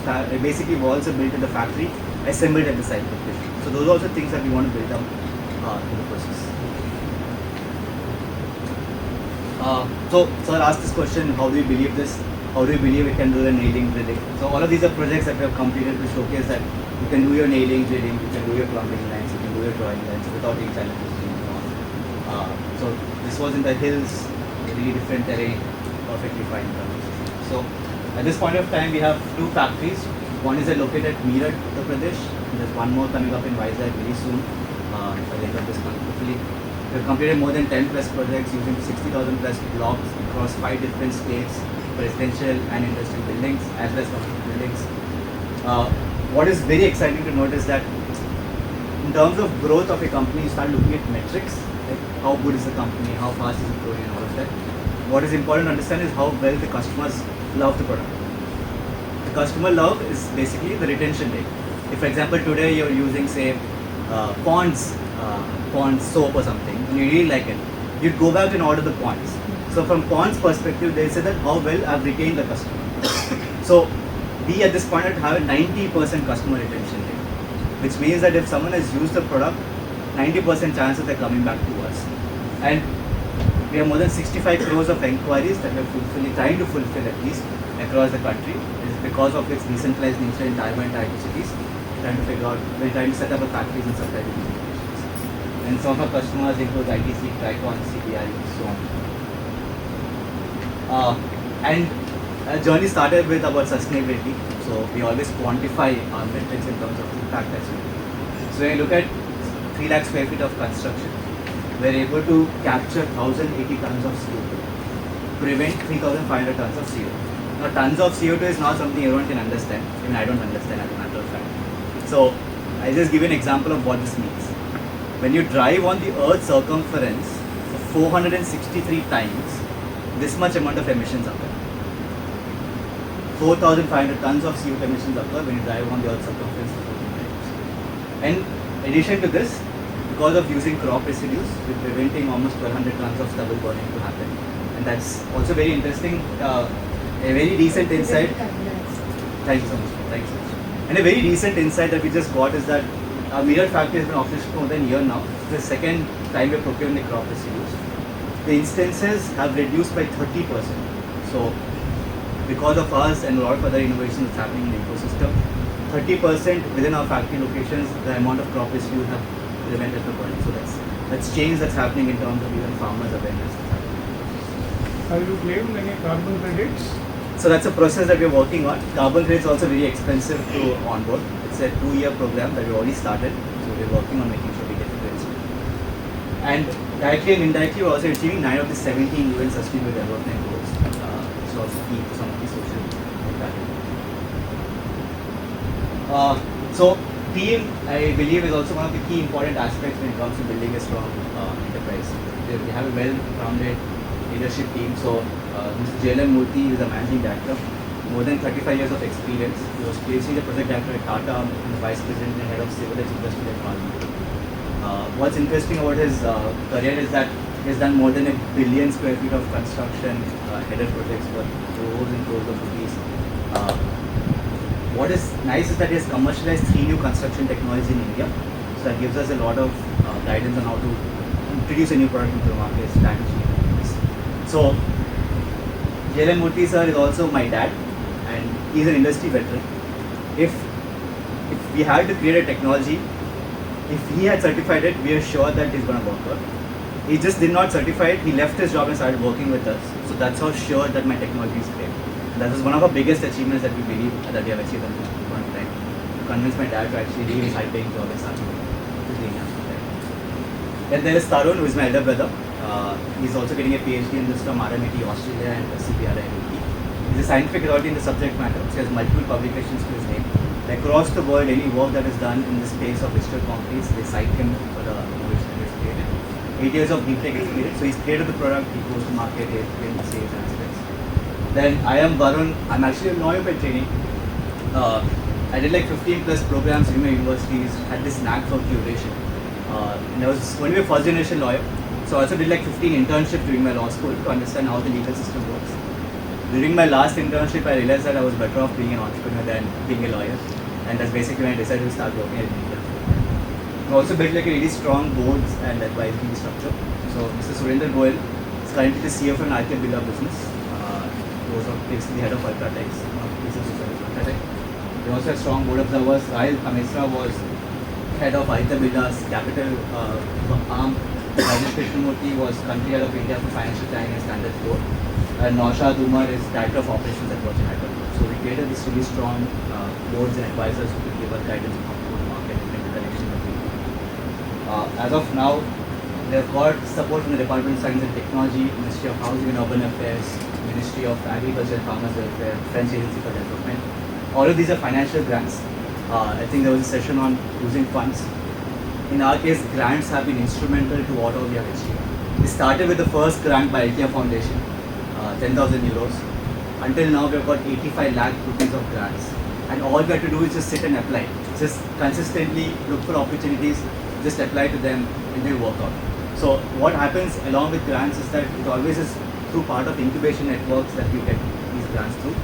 Like basically walls are built in the factory, assembled at the site location. So those are also things that we want to build up in the process. So sir asked this question, how do we believe this? How do we believe we can do the nailing, drilling? So all of these are projects that we have completed to showcase that you can do your nailing, drilling, you can do your plumbing lines, you can do your drawing lines without any challenges being on. So this was in the hills, really different terrain, perfectly fine. So at this point of time we have two factories. One is located at Meerut, Uttar Pradesh. And there's one more coming up in Vizag very soon. By the end of this month, hopefully. We have completed more than 10 plus projects using 60,000 plus blocks across 5 different states, residential and industrial buildings as well as commercial buildings. What is very exciting to note is that in terms of growth of a company, you start looking at metrics, like how good is the company, how fast is it growing and all of that. What is important to understand is how well the customers love the product. The customer love is basically the retention rate. If for example today you're using say Pond's soap or something and you really like it, you'd go back and order the Pond's. So from Pond's perspective, they say that how well I've retained the customer. So we at this point have a 90% customer retention rate, which means that if someone has used the product, 90% chances they're coming back to us. And we have more than 65 crores of inquiries that we're trying to fulfill at least across the country. It's because of its decentralized nature in Tier 1 and Tier 2 cities. We're trying to set up a factories and supply to these locations. And some of our customers include ITC, Tricon, CBI, so on. And our journey started with about sustainability. So we always quantify our metrics in terms of impact as well. So when you look at 3 lakh square feet of construction, we're able to capture 1,080 tons of CO2, prevent 3,500 tons of CO2. Now tons of CO2 is not something everyone can understand, even I don't understand as a matter of fact. So I'll just give you an example of what this means. When you drive on the Earth's circumference for 463 times, this much amount of emissions occur. 4,500 tons of CO2 emissions occur when you drive on the Earth's circumference for 14 times. And in addition to this, because of using crop residues, we're preventing almost 1,200 tons of stubble burning to happen. And that's also very interesting, a very recent insight. Thank you so much. Thank you so much. And a very recent insight that we just got is that our Meerut factory has been operational for more than a year now. It's the second time we're procuring the crop residues. The instances have reduced by 30%. So because of us and a lot of other innovations that's happening in the ecosystem, 30% within our factory locations, the amount of crop residues have prevented the burning. So that's change that's happening in terms of even farmers' awareness. Have you claimed any carbon credits? So that's a process that we're working on. Carbon credits also very expensive to onboard. It's a 2-year program that we already started. So we're working on making sure we get the credits. And directly and indirectly, we're also achieving 9 of the 17 UN Sustainable Development Goals. It's also key to some of the social impact. So team, I believe, is also one of the key important aspects when it comes to building a strong enterprise. We have a well-rounded leadership team. So Mr. JLM Murthy is the managing director, more than 35 years of experience. He was previously the project director at Tata and the vice president and head of civil industry at Parliament. What's interesting about his career is that he has done more than 1 billion square feet of construction, headed projects for crores and crores of rupees. What is nice is that he has commercialized 3 new construction technologies in India. So that gives us a lot of guidance on how to introduce a new product into the market, strategy. So JLM Murthy sir is also my dad, and he's an industry veteran. If we had to create a technology, if he had certified it, we are sure that it's going to work out. He just did not certify it. He left his job and started working with us. So that's how sure that my technology is great. That is one of our biggest achievements that we believe that we have achieved at this point in time. To convince my dad to actually leave his high-paying job and start doing it. Then there is Tarun, who is my elder brother. He's also getting a PhD in this from RMIT Australia and CBRI UK. He's a scientific authority in the subject matter. So he has multiple publications to his name. Across the world, any work that is done in the space of digital companies, they cite him for the innovation that he's created. 8 years of deep tech experience. So he's created the product, he goes to market, he in the sales aspects. Then I am Varun. I'm actually a lawyer by training. I did like 15 plus programs in my universities, had this knack for curation. And I was going to be a first generation lawyer. So I also did like 15 internships during my law school to understand how the legal system works. During my last internship, I realized that I was better off being an entrepreneur than being a lawyer. And that's basically when I decided to start working at media. I also built like a really strong boards and advisory structure. So Mr. Surendra Goyal is currently the CFO in Arthur Birla Business. He was previously the head of Ultratech. We also have strong board observers. Rahil Kamesra was head of Arthur Birla's capital arm. Rajesh Krishnamurthy was country head of India for financial planning and standards board. And Naushad Umar is director of operations at Virgin Hyderabad. So we created this really strong boards and advisors who could give us guidance on how to go to market and make the connection between. As of now, they've got support from the Department of Science and Technology, Ministry of Housing and Urban Affairs, Ministry of Agriculture and Farmers Welfare, French Agency for Development. All of these are financial grants. I think there was a session on using funds. In our case, grants have been instrumental to what all we have achieved. We started with the first grant by IKEA Foundation, 10,000 euros. Until now, we've got 85 lakh rupees of grants. And all we have to do is just sit and apply. Just consistently look for opportunities, just apply to them, and they work out. So what happens along with grants is that it always is through part of incubation networks that you get these grants through.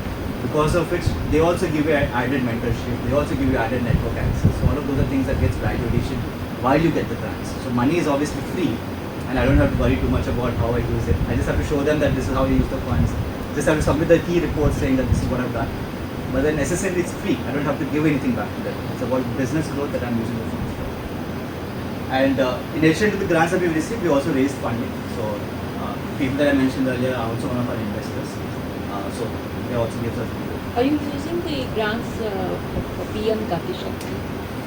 Because of which they also give you added mentorship, they also give you added network access. So all of those are things that gets value addition while you get the grants. So money is obviously free, and I don't have to worry too much about how I use it. I just have to show them that this is how I use the funds. Just have to submit the key report saying that this is what I've done. But then necessarily it's free. I don't have to give anything back to them. It's about business growth that I'm using the funds for. And in addition to the grants that we've received, we also raised funding. So people that I mentioned earlier are also one of our investors. So they also gives us. Are you using the grants for PM Gati Shakti?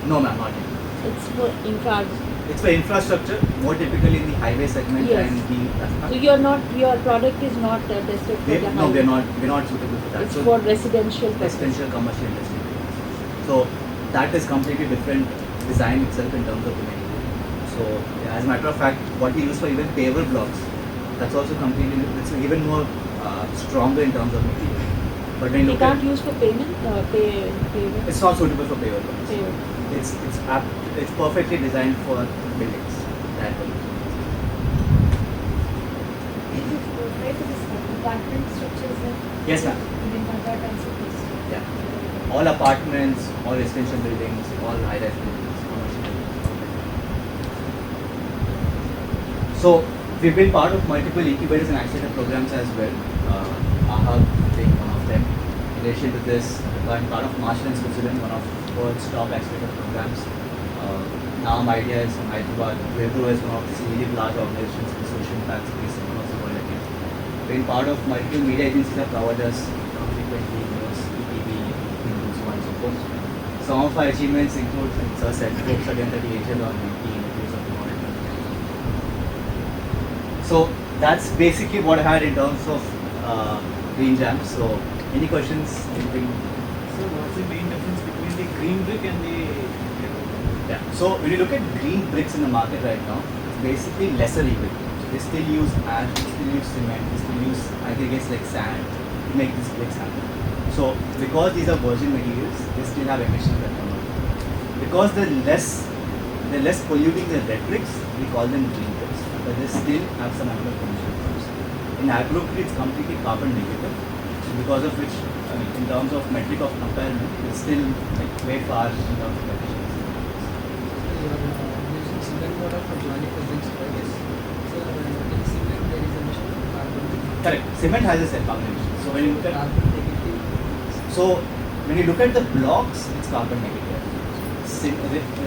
No, ma'am, not yet. It's for infra. It's for infrastructure, more typically in the highway segment Yes. and the. So your product is not tested for the No, highway. we're not suitable for that. It's So for residential purpose. residential commercial industry. So that is completely different design itself in terms of the material. So yeah, as a matter of fact, what we use for even paver blocks, that's also completely, it's even more stronger in terms of material. But when you You look can't at, use for payment. it's not suitable for paver blocks. Paver. It's perfectly designed for buildings. That way. Apartment structures like Yes, ma'am. in Calcutta and cities. Yeah. All apartments, all residential buildings, all high-rise buildings, commercial buildings. So we've been part of multiple incubators and accelerator programs as well. AHA being one of them. In addition to this, I'm part of Marshall and Switzerland, one of the world's top accelerator programs. Now my idea is from Hyderabad. Wipro is one of the really large organizations in social impact space and one of the world again. Being part of multiple media agencies that covered us, frequently news, ETV, News, so on and so forth. Some of our achievements include, like Sir said, Forbes again that the Angel on 19 interviews of the world. So that's basically what I had in terms of green jam. So any questions? Anything? So what's the main difference between the green brick and the Yeah. So when you look at green bricks in the market right now, it's basically lesser evil. They still use ash, they still use cement, they still use aggregates like sand to make these bricks happen. So because these are virgin materials, they still have emissions that come out. Because they're less polluting than red bricks, we call them green bricks. But they still have some amount of pollution problems. In agrocrete, it's completely carbon negative. So because of which, I mean, in terms of metric of comparison, it's still like way far in terms of efficiency. you are using cement water for joining the bricks, I guess. So in cement there is a mission of carbon. Correct. Cement has a set carbon emission. So when you look at Carbon negative. So when you look at the blocks, it's carbon negative.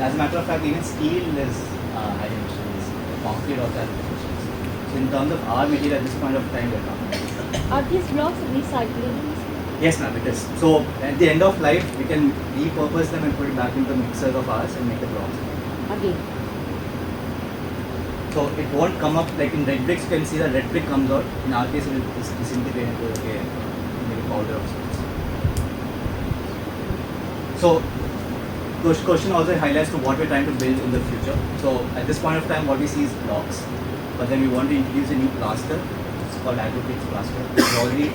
As a matter of fact, even steel is high emissions, concrete also has emissions. So in terms of our material at this point of time, we're carbon negative. Are these blocks recyclable? Yes, ma'am, it is. So at the end of life, we can repurpose them and put it back into the mixers of ours and make the blocks. Again. So it won't come up like in red bricks. You can see the red brick comes out. In our case, it will disintegrate into a powder of sorts. So question also highlights to what we're trying to build in the future. So at this point of time, what we see is blocks, but then we want to introduce a new plaster. It's called agrocrete plaster.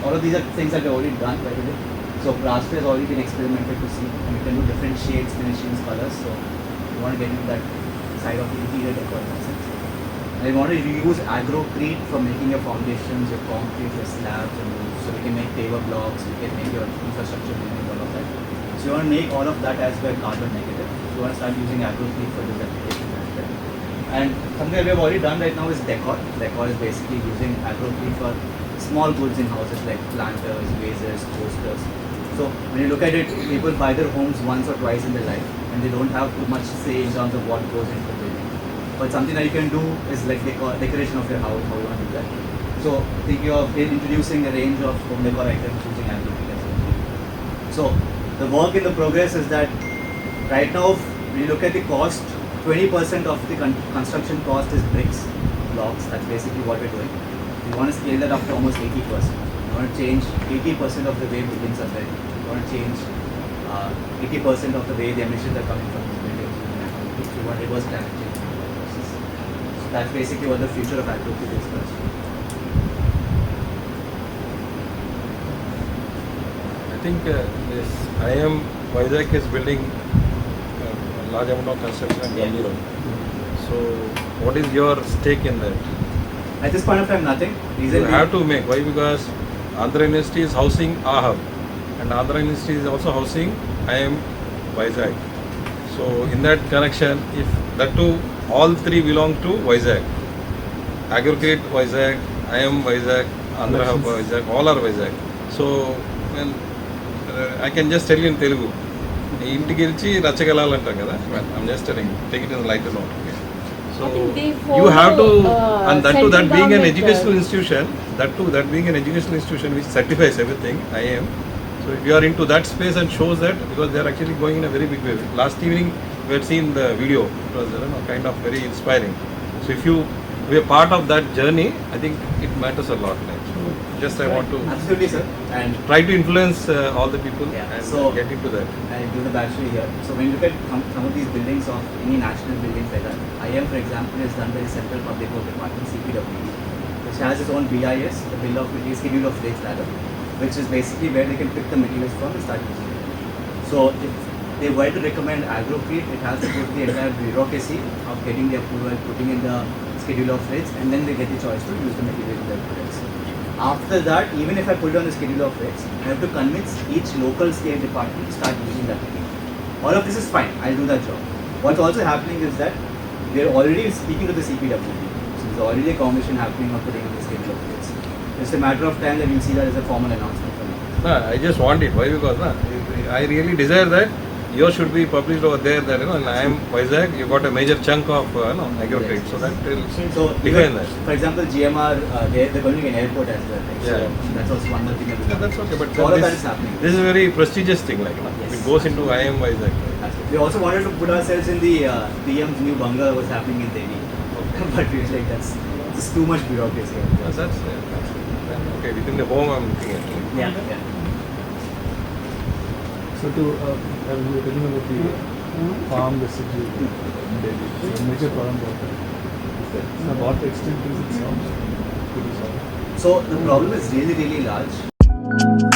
All of these are things that we've already done by the way. So plaster has already been experimented to see, and we can do different shades, finishings, colors. So we want to get into that side of the interior decor in that sense. And we want to reuse agrocrete for making your foundations, your concrete, your slabs, and roofs. So we can make paver blocks, we can make your infrastructure building, all of that. So you want to make all of that as well carbon negative. So you want to start using agrocrete for this application as well. And something that we have already done right now is decor. Decor is basically using agrocrete for small goods in houses like planters, vases, posters. So when you look at it, people buy their homes once or twice in their life, and they don't have too much say in terms of what goes into the building. But something that you can do is like decoration of your house, how you want to do that. So think you're introducing a range of home decor items using agrocrete as well. So the work in the progress is that right now, when you look at the cost, 20% of the construction cost is bricks, blocks. That's basically what we're doing. We want to scale that up to almost 80%. We want to change 80% of the way buildings are built. We want to change 80% of the way the emissions are coming from these buildings. We want reverse climate change process. So that's basically what the future of agrocrete is. I think this IM Vizag is building a large amount of construction at Gandhi Road. So, what is your stake in that? At this point of time, nothing. You have to make. Why? Because Andhra University is housing AHAB, and Andhra University is also housing IM Vizag. So, in that connection, if that too, all three belong to Vizag. Agrocrete Vizag, IM Vizag, Andhra Hub Vizag, all are Vizag. So, when I can just tell you in Telugu. ఇంటికి వెళ్ళి రచ్చగలాలు అంటాం కదా I'm just telling you, take it in a lighter note. Okay. So I think they you have to, follow, and that too, that central being an government, educational institution, that being an educational institution which certifies everything, I am. So if you are into that space and shows that, because they are actually going in a very big way. Last evening we had seen the video. It was kind of very inspiring. So if you be a part of that journey, I think it matters a lot. Like, so just I want to Absolutely, sir. And try to influence all the people and So get into that. I do the bachelor here. So when you look at some of these buildings of any national buildings like that, IM for example is done by the Central Public Works Department, CPWD, which has its own BIS, the Bill of Materials, Schedule of Rates rather, which is basically where they can pick the materials from and start using it. So if they were to recommend agrocrete, it has to go through the entire bureaucracy of getting the approval, putting in the Schedule of Rates, and then they get the choice to use the material in their products. After that, even if I put it on the Schedule of Rates, I have to convince each local state department to start using that material. All of this is fine, I'll do that job. What's also happening is that we're already speaking to the CPWD. So there's already a conversation happening of putting on the Schedule of Rates. It's a matter of time that you'll see that as a formal announcement from now. No, I just want it. Why? Because I really desire that yours should be published over there. That in IM Vizag, you got a major chunk of agrocrete. So that will So define even, that. for example, GMR, they're going to be an airport as well. Right? Yeah. So that's also one more thing. Yeah, that's okay. But So all of that this, is happening. this is a very prestigious thing. Like Yes. it goes into IM Vizag. We also wanted to put ourselves in the PM's new bungalow was happening in Delhi. But we were like, that's It's too much bureaucracy. That's okay. Within the home, I'm looking at it. Yeah. So to, we were talking about the farm residue in Delhi. It's a major problem about that. So what extent is it solved? Could you solve? So the problem is really, really large.